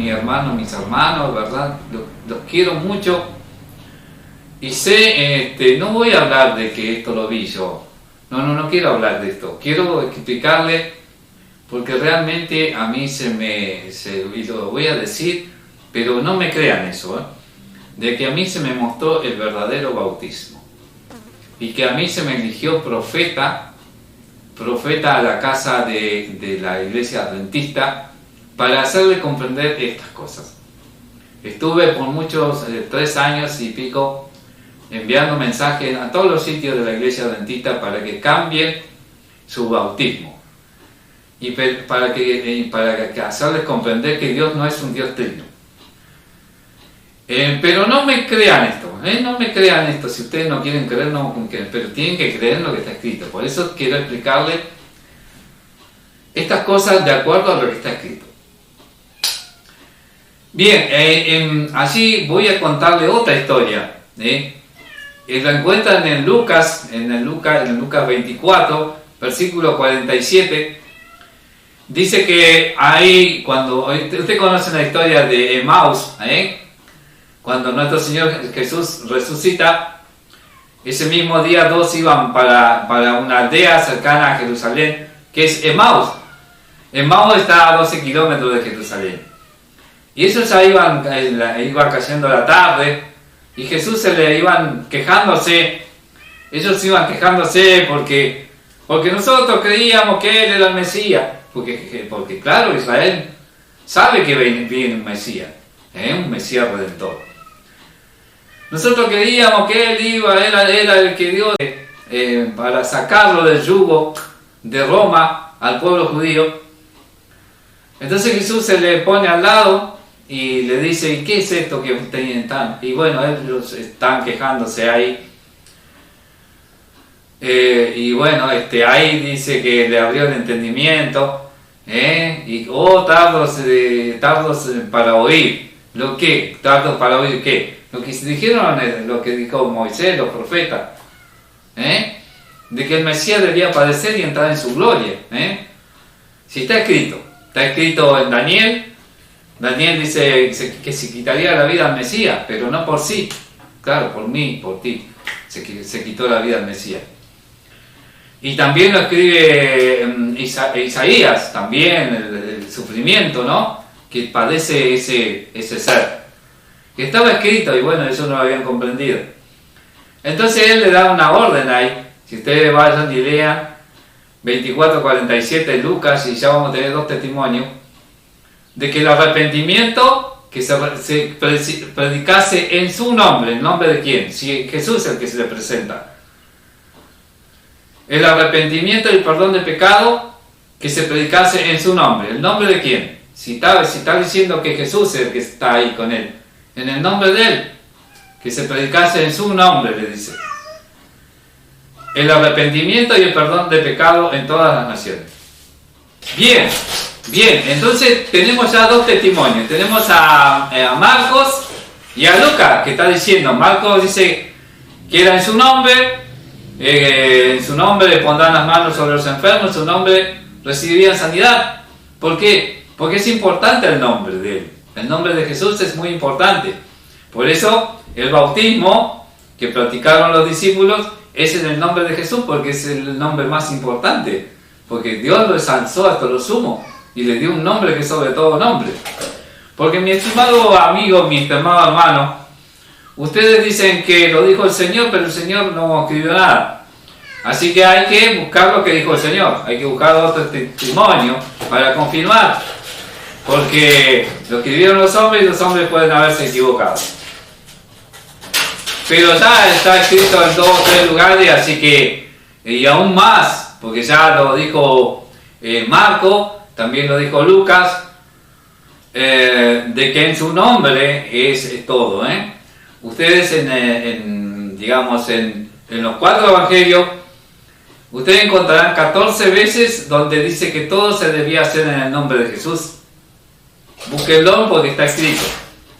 ¿verdad? Los quiero mucho. Y sé, no voy a hablar de que esto lo vi yo. No quiero hablar de esto. Quiero explicarle, porque realmente a mí y lo voy a decir, pero no me crean eso, de que a mí se me mostró el verdadero bautismo. Y que a mí se me eligió profeta a la casa de la iglesia adventista, para hacerle comprender estas cosas. Estuve por muchos, 3 años y pico, enviando mensajes a todos los sitios de la iglesia adventista para que cambien su bautismo. Y para que hacerles comprender que Dios no es un Dios trino. Pero no me crean esto, no me crean esto. Si ustedes no quieren creer, pero tienen que creer en lo que está escrito. Por eso quiero explicarles estas cosas de acuerdo a lo que está escrito. Bien, allí voy a contarle otra historia. lo encuentran en Lucas, en Lucas 24, versículo 47. Dice que ahí, cuando usted conoce la historia de Emaús, cuando nuestro Señor Jesús resucita, ese mismo día dos iban para una aldea cercana a Jerusalén, que es Emaús. Emaús está a 12 kilómetros de Jerusalén. Y ellos ya iba cayendo la tarde, y Jesús se le iban quejándose. Ellos iban quejándose porque nosotros creíamos que Él era el Mesías. Porque claro, Israel sabe que viene un Mesías, un Mesías redentor. Nosotros creíamos que Él era el que Dios para sacarlo del yugo de Roma al pueblo judío. Entonces Jesús se le pone al lado y le dice: ¿y qué es esto que ustedes están? Y bueno, ellos están quejándose ahí. Y bueno, ahí dice que le abrió el entendimiento, y tardos para oír. ¿Lo qué? ¿Tardos para oír qué? Lo que dijeron, lo que dijo Moisés, los profetas, de que el Mesías debía padecer y entrar en su gloria. Si está escrito en Daniel dice que se quitaría la vida al Mesías, pero no por sí, claro, por mí, por ti, se quitó la vida al Mesías. Y también lo escribe Isaías, también el sufrimiento, ¿no?, que padece ese ser, que estaba escrito, y bueno, eso no lo habían comprendido. Entonces él le da una orden ahí. Si ustedes vayan y lean 24:47 Lucas, y ya vamos a tener dos testimonios de que el arrepentimiento que se predicase en su nombre. ¿En nombre de quién? Si Jesús es el que se le presenta. El arrepentimiento y el perdón de pecado que se predicase en su nombre. ¿El nombre de quién? Si está diciendo que Jesús es el que está ahí con él, en el nombre de él, que se predicase en su nombre, le dice. El arrepentimiento y el perdón de pecado en todas las naciones. Bien, entonces tenemos ya dos testimonios. Tenemos a Marcos y a Lucas, que está diciendo. Marcos dice que era en su nombre le pondrán las manos sobre los enfermos, en su nombre recibirían sanidad. ¿Por qué? Porque es importante el nombre de él. El nombre de Jesús es muy importante. Por eso el bautismo que practicaron los discípulos es en el nombre de Jesús, porque es el nombre más importante, porque Dios lo ensalzó hasta lo sumo y le dio un nombre que es sobre todo nombre. Porque mi estimado amigo, mi estimado hermano, ustedes dicen que lo dijo el Señor, pero el Señor no escribió nada. Así que hay que buscar lo que dijo el Señor, hay que buscar otro testimonio para confirmar, porque lo escribieron los hombres y los hombres pueden haberse equivocado. Pero ya está escrito en 2 o 3 lugares, así que, y aún más, porque ya lo dijo Marco, también lo dijo Lucas, de que en su nombre es todo. Ustedes en los 4 evangelios, ustedes encontrarán 14 veces donde dice que todo se debía hacer en el nombre de Jesús. Búsquenlo porque está escrito.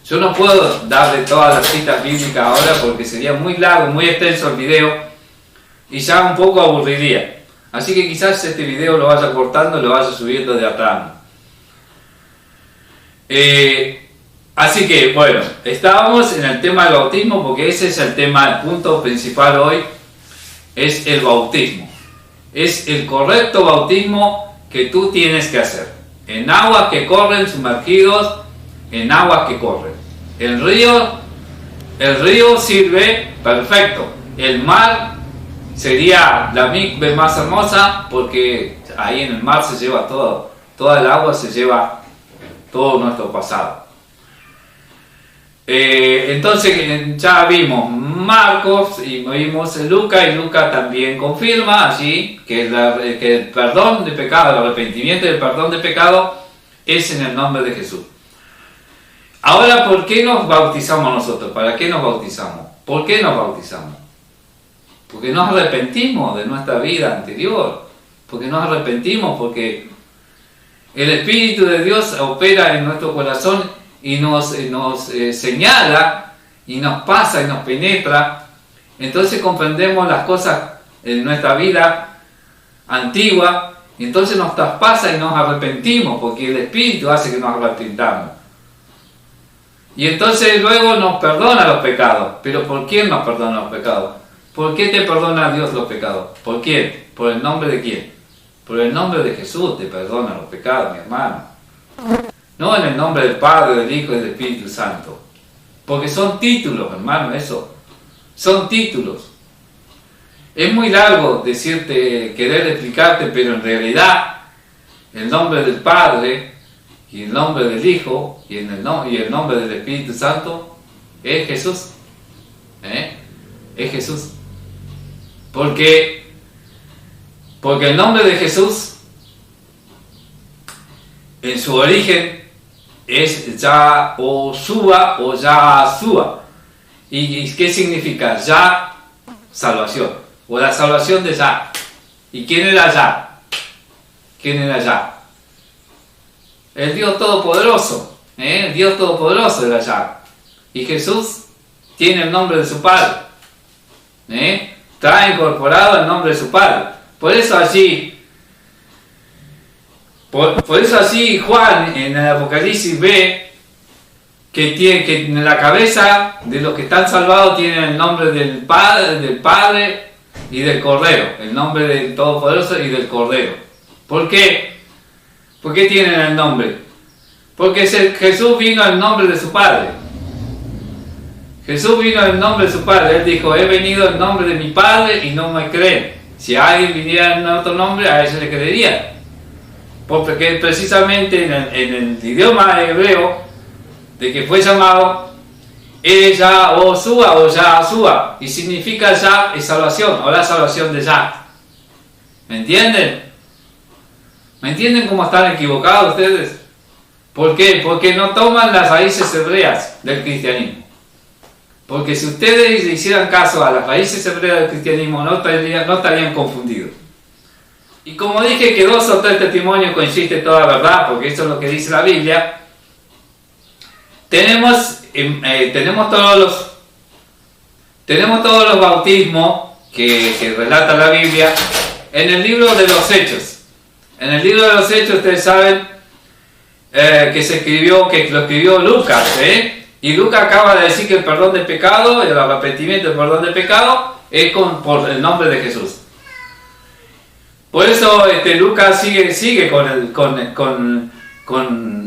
Yo no puedo darle todas las citas bíblicas ahora porque sería muy largo, muy extenso el video y ya un poco aburriría. Así que quizás este video lo vaya cortando, lo vaya subiendo de atrás. Así que bueno, estábamos en el tema del bautismo porque ese es el tema, el punto principal hoy es el bautismo. Es el correcto bautismo que tú tienes que hacer. En aguas que corren, sumergidos en aguas que corren. El río sirve perfecto. El mar sería la mikve más hermosa porque ahí en el mar se lleva todo. Toda el agua se lleva todo nuestro pasado. Entonces ya vimos Marcos y vimos Lucas, y Lucas también confirma allí que el perdón de pecado, el arrepentimiento y el perdón de pecado es en el nombre de Jesús. Ahora, ¿por qué nos bautizamos nosotros? ¿Para qué nos bautizamos? ¿Por qué nos bautizamos? Porque nos arrepentimos de nuestra vida anterior, porque nos arrepentimos, porque el Espíritu de Dios opera en nuestro corazón y nos señala y nos pasa y nos penetra entonces comprendemos las cosas en nuestra vida antigua, y entonces nos traspasa y nos arrepentimos, porque el Espíritu hace que nos arrepintamos. Y entonces luego nos perdona los pecados. ¿Pero por quién nos perdona los pecados? ¿Por qué te perdona Dios los pecados? ¿Por quién? ¿Por el nombre de quién? Por el nombre de Jesús te perdona los pecados, mi hermano. No en el nombre del Padre, del Hijo y del Espíritu Santo. Porque son títulos, hermano, eso. Son títulos. Es muy largo decirte, querer explicarte, pero en realidad el nombre del Padre y el nombre del Hijo y el nombre del Espíritu Santo es Jesús. Es Jesús. Porque el nombre de Jesús en su origen es Yahoshua o Yahshua. ¿Y qué significa? Ya, salvación. O la salvación de Yah. ¿Y quién era Yah? ¿Quién era Yah? El Dios Todopoderoso. El Dios Todopoderoso era Yah. Y Jesús tiene el nombre de su Padre. Está incorporado el nombre de su Padre. Por eso allí Juan en el Apocalipsis ve que en la cabeza de los que están salvados tienen el nombre del Padre y del Cordero, el nombre del Todopoderoso y del Cordero. ¿Por qué? ¿Por qué tienen el nombre? Porque Jesús vino en nombre de su Padre. Jesús vino en nombre de su Padre. Él dijo, he venido en nombre de mi Padre y no me creen. Si alguien viniera en otro nombre, a ese le creería. Porque precisamente en el idioma hebreo, de que fue llamado Yahoshua o Yahshua, y significa Yah es salvación, o la salvación de Yah. ¿Me entienden? ¿Me entienden cómo están equivocados ustedes? ¿Por qué? Porque no toman las raíces hebreas del cristianismo. Porque si ustedes le hicieran caso a las raíces hebreas del cristianismo, no estarían confundidos. Y como dije que 2 o 3 testimonios coinciden toda verdad, porque eso es lo que dice la Biblia, tenemos todos los bautismos que relata la Biblia en el libro de los Hechos. En el libro de los Hechos ustedes saben que lo escribió Lucas, y Lucas acaba de decir que el perdón de pecado, el arrepentimiento y el perdón de pecado es por el nombre de Jesús. Por eso Lucas sigue con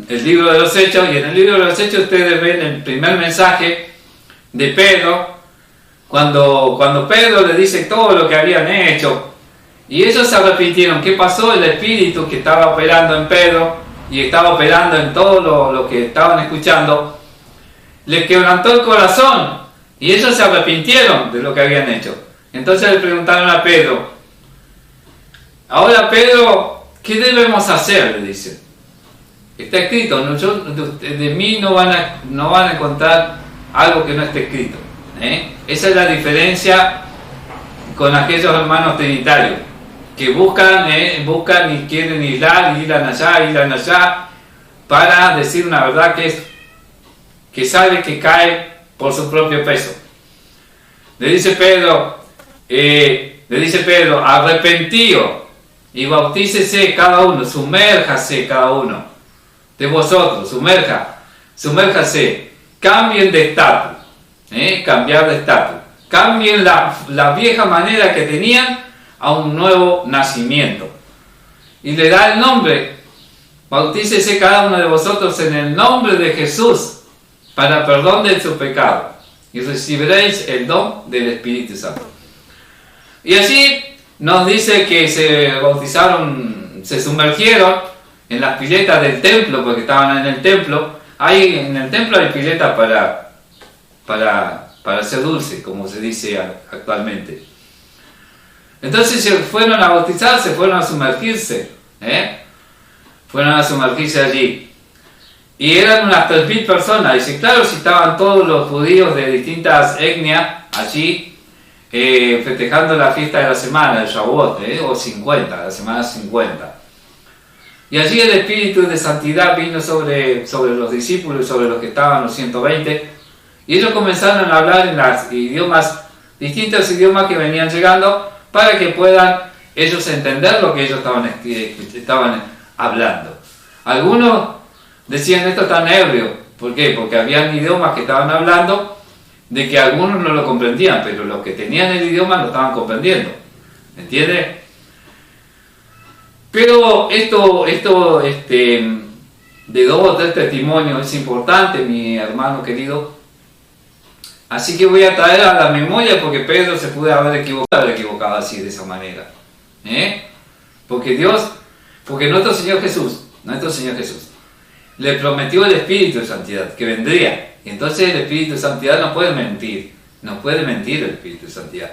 el libro de los Hechos, y en el libro de los Hechos ustedes ven el primer mensaje de Pedro, cuando Pedro le dice todo lo que habían hecho, y ellos se arrepintieron. ¿Qué pasó? El Espíritu que estaba operando en Pedro y estaba operando en todo lo que estaban escuchando, les quebrantó el corazón, y ellos se arrepintieron de lo que habían hecho. Entonces le preguntaron a Pedro, ahora Pedro, ¿qué debemos hacer? Le dice. Está escrito, de mí no van a encontrar algo que no esté escrito. Esa es la diferencia con aquellos hermanos trinitarios que buscan y quieren irán allá para decir una verdad que sabe que cae por su propio peso. Le dice Pedro, arrepentíos y bautícese cada uno, sumérjase cada uno de vosotros, sumérjase, cambien de estatus, cambiar de estatus, cambien la vieja manera que tenían a un nuevo nacimiento. Y le da el nombre, bautícese cada uno de vosotros en el nombre de Jesús, para perdón de sus pecados, y recibiréis el don del Espíritu Santo. Y allí nos dice que se bautizaron, se sumergieron en las piletas del templo, porque estaban en el templo. En el templo hay piletas para hacer dulce, como se dice actualmente. Entonces se fueron a bautizarse, fueron a sumergirse, fueron a sumergirse allí. Y eran unas 3.000 personas. Dice, claro, si estaban todos los judíos de distintas etnias allí festejando la fiesta de la semana, el Shavuot, o 50, la semana 50. Y allí el Espíritu de Santidad vino sobre los discípulos y sobre los que estaban, los 120, y ellos comenzaron a hablar en los idiomas distintos idiomas que venían llegando para que puedan ellos entender lo que ellos estaban hablando. Algunos decían esto tan ebrio. ¿Por qué? Porque habían idiomas que estaban hablando de que algunos no lo comprendían, pero los que tenían el idioma lo estaban comprendiendo. ¿Entiendes? Pero esto de 2 o 3 testimonios es importante, mi hermano querido. Así que voy a traer a la memoria porque Pedro se pudo haber equivocado así, de esa manera. Porque nuestro Señor Jesús le prometió el Espíritu de Santidad, que vendría. Y entonces el Espíritu de Santidad no puede mentir el Espíritu de Santidad.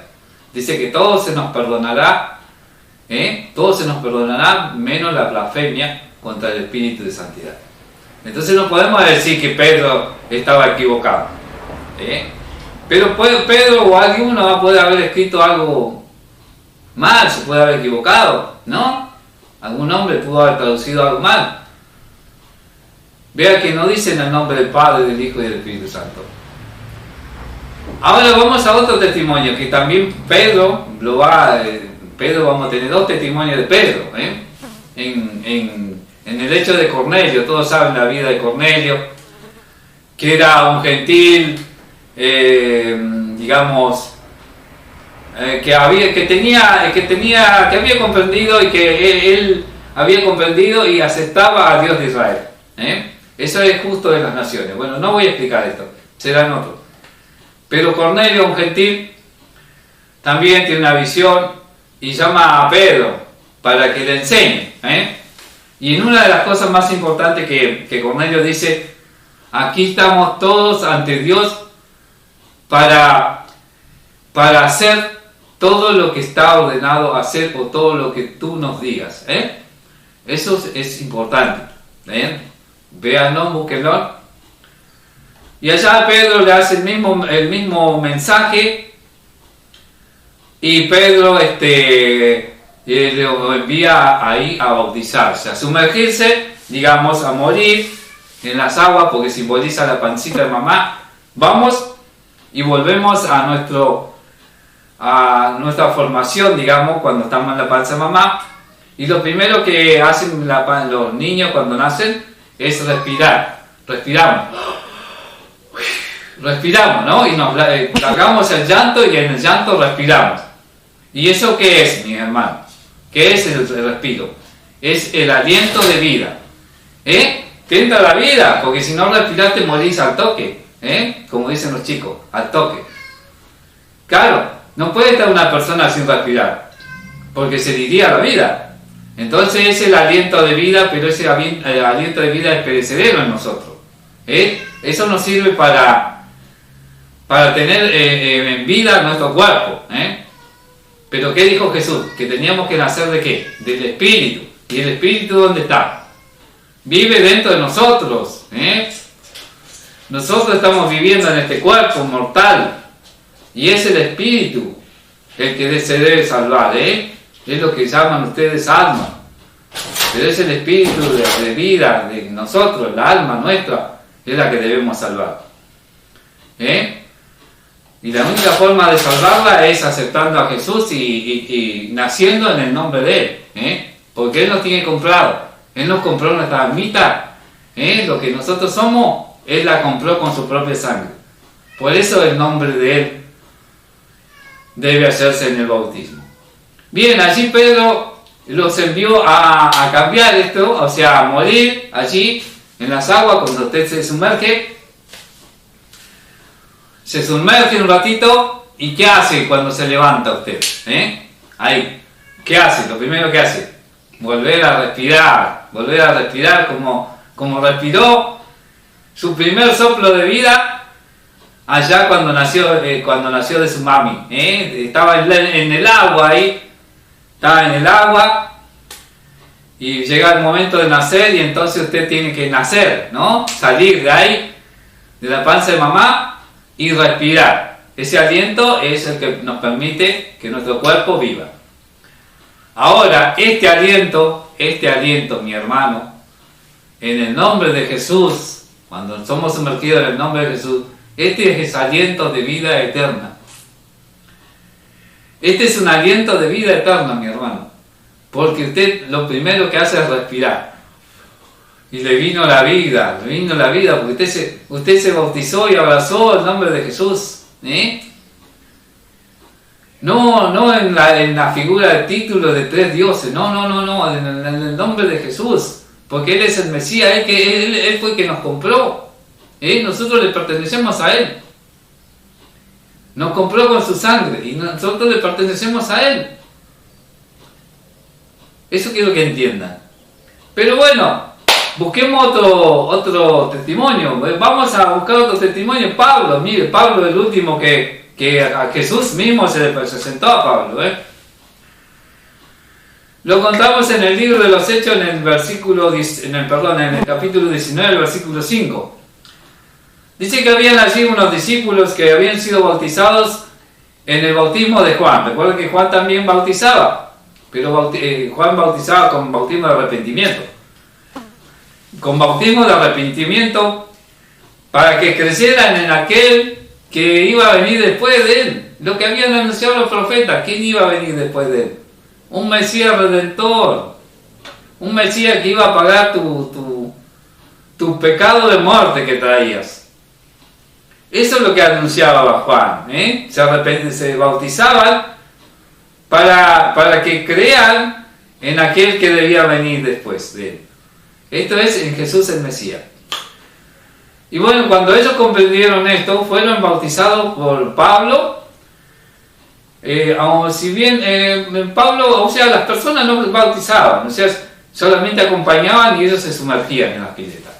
Dice que todo se nos perdonará, todo se nos perdonará menos la blasfemia contra el Espíritu de Santidad. Entonces no podemos decir que Pedro estaba equivocado. Pero Pedro o alguno puede haber escrito algo mal, se puede haber equivocado, ¿no? Algún hombre pudo haber traducido algo mal. Vea que no dicen el nombre del Padre, del Hijo y del Espíritu Santo. Ahora vamos a otro testimonio que también Pedro vamos a tener 2 testimonios de Pedro, en el hecho de Cornelio. Todos saben la vida de Cornelio, que era un gentil, que había comprendido y que él había comprendido y aceptaba a Dios de Israel. Eso es justo de las naciones. Bueno, no voy a explicar esto, será en otro. Pero Cornelio, un gentil, también tiene una visión y llama a Pedro para que le enseñe. Y en una de las cosas más importantes que Cornelio dice: aquí estamos todos ante Dios para hacer todo lo que está ordenado hacer o todo lo que tú nos digas. Eso es importante. Véanlo, búsquenlo. Y allá Pedro le hace el mismo mensaje, y Pedro lo envía ahí a bautizarse, a sumergirse, digamos, a morir en las aguas, porque simboliza la pancita de mamá. Vamos y volvemos a nuestra formación, digamos, cuando estamos en la panza de mamá. Y lo primero que hacen los niños cuando nacen es respirar. Respiramos, ¿no? Y nos largamos el llanto, y en el llanto respiramos. ¿Y eso qué es, mis hermanos? ¿Qué es el respiro? Es el aliento de vida. Te entra la vida, porque si no respiras te morís al toque. Como dicen los chicos, al toque. Claro, no puede estar una persona sin respirar, porque se diría la vida. Entonces es el aliento de vida, pero ese aliento de vida es perecedero en nosotros. Eso nos sirve para tener en vida nuestro cuerpo. Pero ¿qué dijo Jesús? Que teníamos que nacer ¿de qué? Del Espíritu. ¿Y el Espíritu dónde está? Vive dentro de nosotros. Nosotros estamos viviendo en este cuerpo mortal, y es el Espíritu el que se debe salvar. Es lo que llaman ustedes alma, pero es el Espíritu de vida de nosotros, la alma nuestra, es la que debemos salvar. Y la única forma de salvarla es aceptando a Jesús y naciendo en el nombre de Él, porque Él nos tiene comprado. Él nos compró nuestra almita, lo que nosotros somos, Él la compró con su propia sangre. Por eso el nombre de Él debe hacerse en el bautismo. Bien, allí Pedro los envió a cambiar esto, o sea, a morir allí en las aguas. Cuando usted se sumerge un ratito, ¿y qué hace cuando se levanta usted? Ahí, ¿qué hace? Lo primero que hace, volver a respirar como respiró su primer soplo de vida allá cuando nació de su mami. Estaba en el agua ahí, estaba en el agua, y llega el momento de nacer, y entonces usted tiene que nacer, ¿no? Salir de ahí, de la panza de mamá, y respirar. Ese aliento es el que nos permite que nuestro cuerpo viva. Ahora, este aliento, mi hermano, en el nombre de Jesús, cuando somos sumergidos en el nombre de Jesús, este es aliento de vida eterna. Este es un aliento de vida eterna, mi hermano. Porque usted lo primero que hace es respirar. Y le vino la vida, porque usted se bautizó y abrazó el nombre de Jesús. No en la figura de título de tres dioses, no, en el nombre de Jesús. Porque Él es el Mesías, Él fue el que nos compró. Nosotros le pertenecemos a Él. Nos compró con su sangre y nosotros le pertenecemos a Él. Eso quiero que entiendan. Pero bueno, busquemos otro testimonio. Vamos a buscar otro testimonio. Pablo, mire, Pablo es el último que a Jesús mismo se le presentó a Pablo. Lo contamos en el libro de los Hechos en el capítulo 19, versículo 5. Dice que habían allí unos discípulos que habían sido bautizados en el bautismo de Juan. Recuerden que Juan también bautizaba, pero Juan bautizaba con bautismo de arrepentimiento. Con bautismo de arrepentimiento para que crecieran en aquel que iba a venir después de él. Lo que habían anunciado los profetas, ¿quién iba a venir después de él? Un Mesías redentor, un Mesías que iba a pagar tu pecado de muerte que traías. Eso es lo que anunciaba Juan. Se bautizaban para que crean en aquel que debía venir después de él. Esto es en Jesús el Mesías. Y bueno, cuando ellos comprendieron esto, fueron bautizados por Pablo. Si bien Pablo, las personas no bautizaban, solamente acompañaban y ellos se sumergían en las piletas.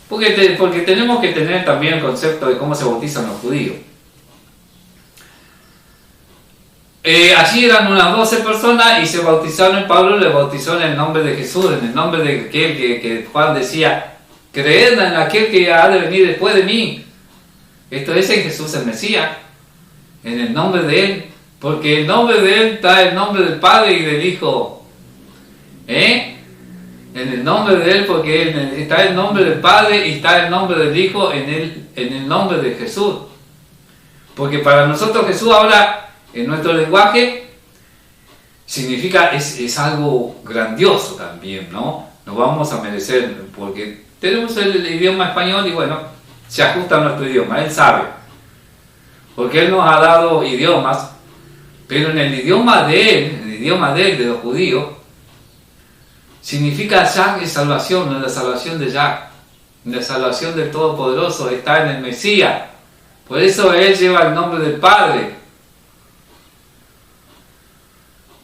Porque tenemos que tener también el concepto de cómo se bautizan los judíos. Allí eran unas 12 personas y se bautizaron. Pablo le bautizó en el nombre de Jesús, en el nombre de aquel que Juan decía: creed en aquel que ha de venir después de mí. Esto es en Jesús el Mesías, en el nombre de Él, porque el nombre de Él está el nombre del Padre y del Hijo. En el nombre de Él, porque está el nombre del Padre y está el nombre del Hijo en el nombre de Jesús. Porque para nosotros Jesús habla en nuestro lenguaje, significa, es algo grandioso también, ¿no? Nos vamos a merecer, porque tenemos el idioma español y bueno, se ajusta a nuestro idioma, Él sabe. Porque Él nos ha dado idiomas, pero en el idioma de Él, de los judíos, significa Yah es salvación, no es la salvación de Yah, la salvación del Todopoderoso está en el Mesías. Por eso Él lleva el nombre del Padre.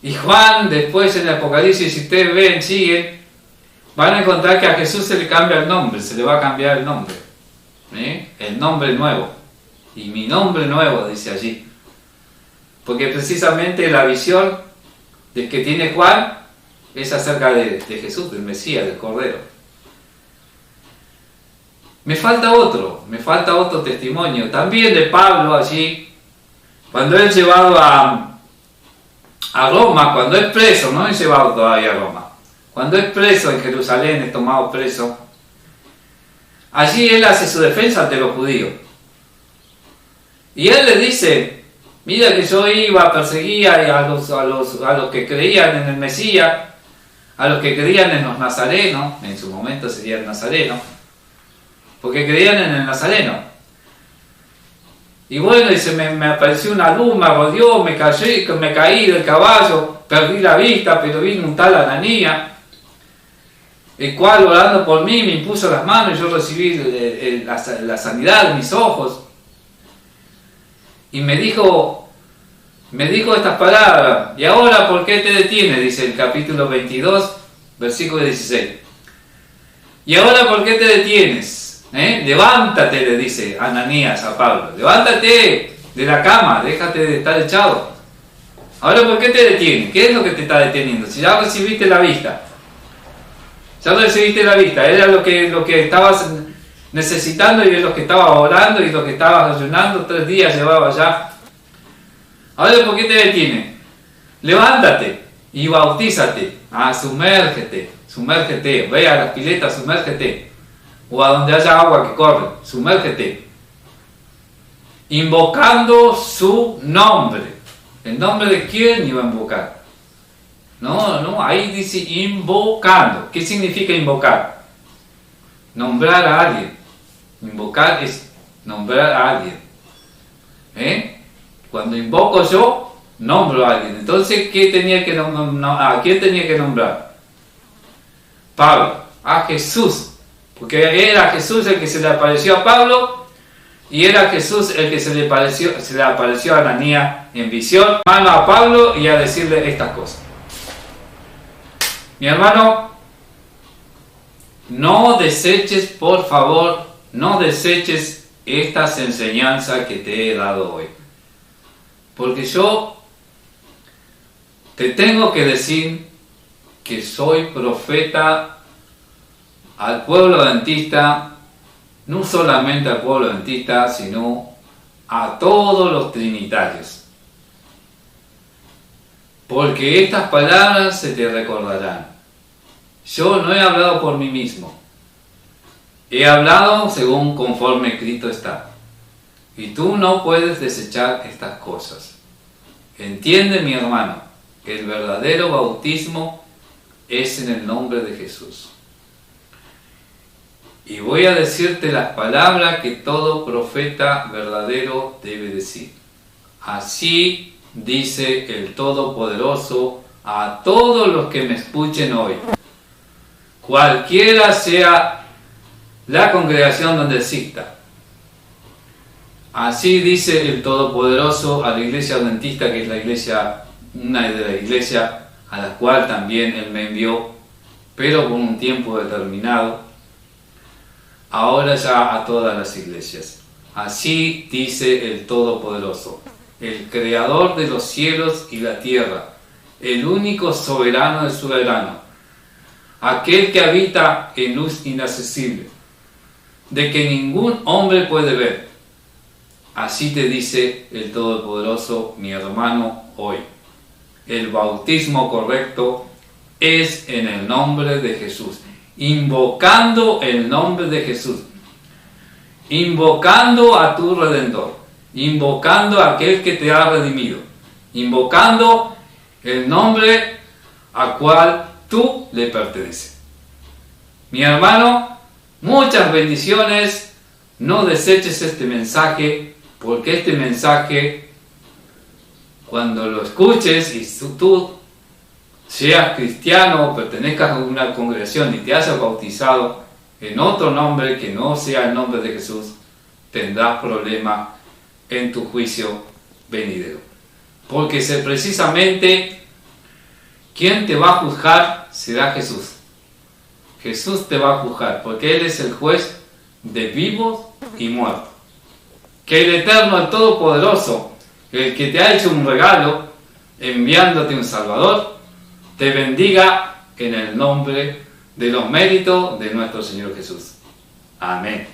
Y Juan, después en el Apocalipsis, si ustedes ven, siguen, van a encontrar que a Jesús se le cambia el nombre, se le va a cambiar el nombre. El nombre nuevo. Y mi nombre nuevo, dice allí. Porque precisamente la visión del que tiene Juan es acerca de Jesús, del Mesías, del Cordero. Me falta otro testimonio, también de Pablo allí, cuando es llevado a Roma, cuando es preso, no es llevado todavía a Roma, cuando es preso en Jerusalén, es tomado preso, allí él hace su defensa ante los judíos. Y él le dice: mira que yo perseguía a los que creían en el Mesías, a los que creían en los nazarenos, en su momento serían nazarenos, porque creían en el nazareno. Y bueno, dice, me apareció una luz, me rodeó, me caí del caballo, perdí la vista, pero vino un tal Ananías, el cual orando por mí me impuso las manos y yo recibí la sanidad de mis ojos. Y me dijo estas palabras: y ahora, ¿por qué te detienes? Dice el capítulo 22, versículo 16. Y ahora, ¿por qué te detienes? Levántate, le dice Ananías a Pablo. Levántate de la cama, déjate de estar echado. Ahora, ¿por qué te detienes? ¿Qué es lo que te está deteniendo? Si ya recibiste la vista. Era lo que estabas necesitando y de lo que estabas orando y lo que estabas ayunando. 3 días llevaba ya. Ahora, ¿por qué te detienes? Levántate y bautízate. Sumérgete. Ve a las piletas, sumérgete. O a donde haya agua que corre, sumérgete. Invocando su nombre. ¿En nombre de quién iba a invocar? No, ahí dice invocando. ¿Qué significa invocar? Nombrar a alguien. Invocar es nombrar a alguien. Cuando invoco yo, nombro a alguien. Entonces, ¿a quién tenía que nombrar? Pablo, a Jesús. Porque era Jesús el que se le apareció a Pablo y era Jesús el que se le apareció a Ananías en visión, mano a Pablo y a decirle estas cosas. Mi hermano, no deseches, por favor, no deseches estas enseñanzas que te he dado hoy. Porque yo te tengo que decir que soy profeta al pueblo adventista, no solamente al pueblo adventista, sino a todos los trinitarios. Porque estas palabras se te recordarán. Yo no he hablado por mí mismo. He hablado según conforme escrito está. Y tú no puedes desechar estas cosas. Entiende, mi hermano, que el verdadero bautismo es en el nombre de Jesús. Y voy a decirte las palabras que todo profeta verdadero debe decir. Así dice el Todopoderoso a todos los que me escuchen hoy. Cualquiera sea la congregación donde exista. Así dice el Todopoderoso a la iglesia adventista, que es la iglesia, una de las iglesias a la cual también Él me envió, pero por un tiempo determinado. Ahora ya a todas las iglesias. Así dice el Todopoderoso, el Creador de los cielos y la tierra, el único soberano del soberano, aquel que habita en luz inaccesible, de que ningún hombre puede ver. Así te dice el Todopoderoso, mi hermano, hoy. El bautismo correcto es en el nombre de Jesús. Invocando el nombre de Jesús. Invocando a tu Redentor. Invocando a aquel que te ha redimido. Invocando el nombre a cual tú le perteneces. Mi hermano, muchas bendiciones. No deseches este mensaje, porque este mensaje, cuando lo escuches y tú seas cristiano o pertenezcas a una congregación y te hayas bautizado en otro nombre que no sea el nombre de Jesús, tendrás problemas en tu juicio venidero. Porque precisamente quien te va a juzgar será Jesús. Jesús te va a juzgar, porque Él es el juez de vivos y muertos. Que el Eterno, el Todopoderoso, el que te ha hecho un regalo enviándote un Salvador, te bendiga en el nombre de los méritos de nuestro Señor Jesús. Amén.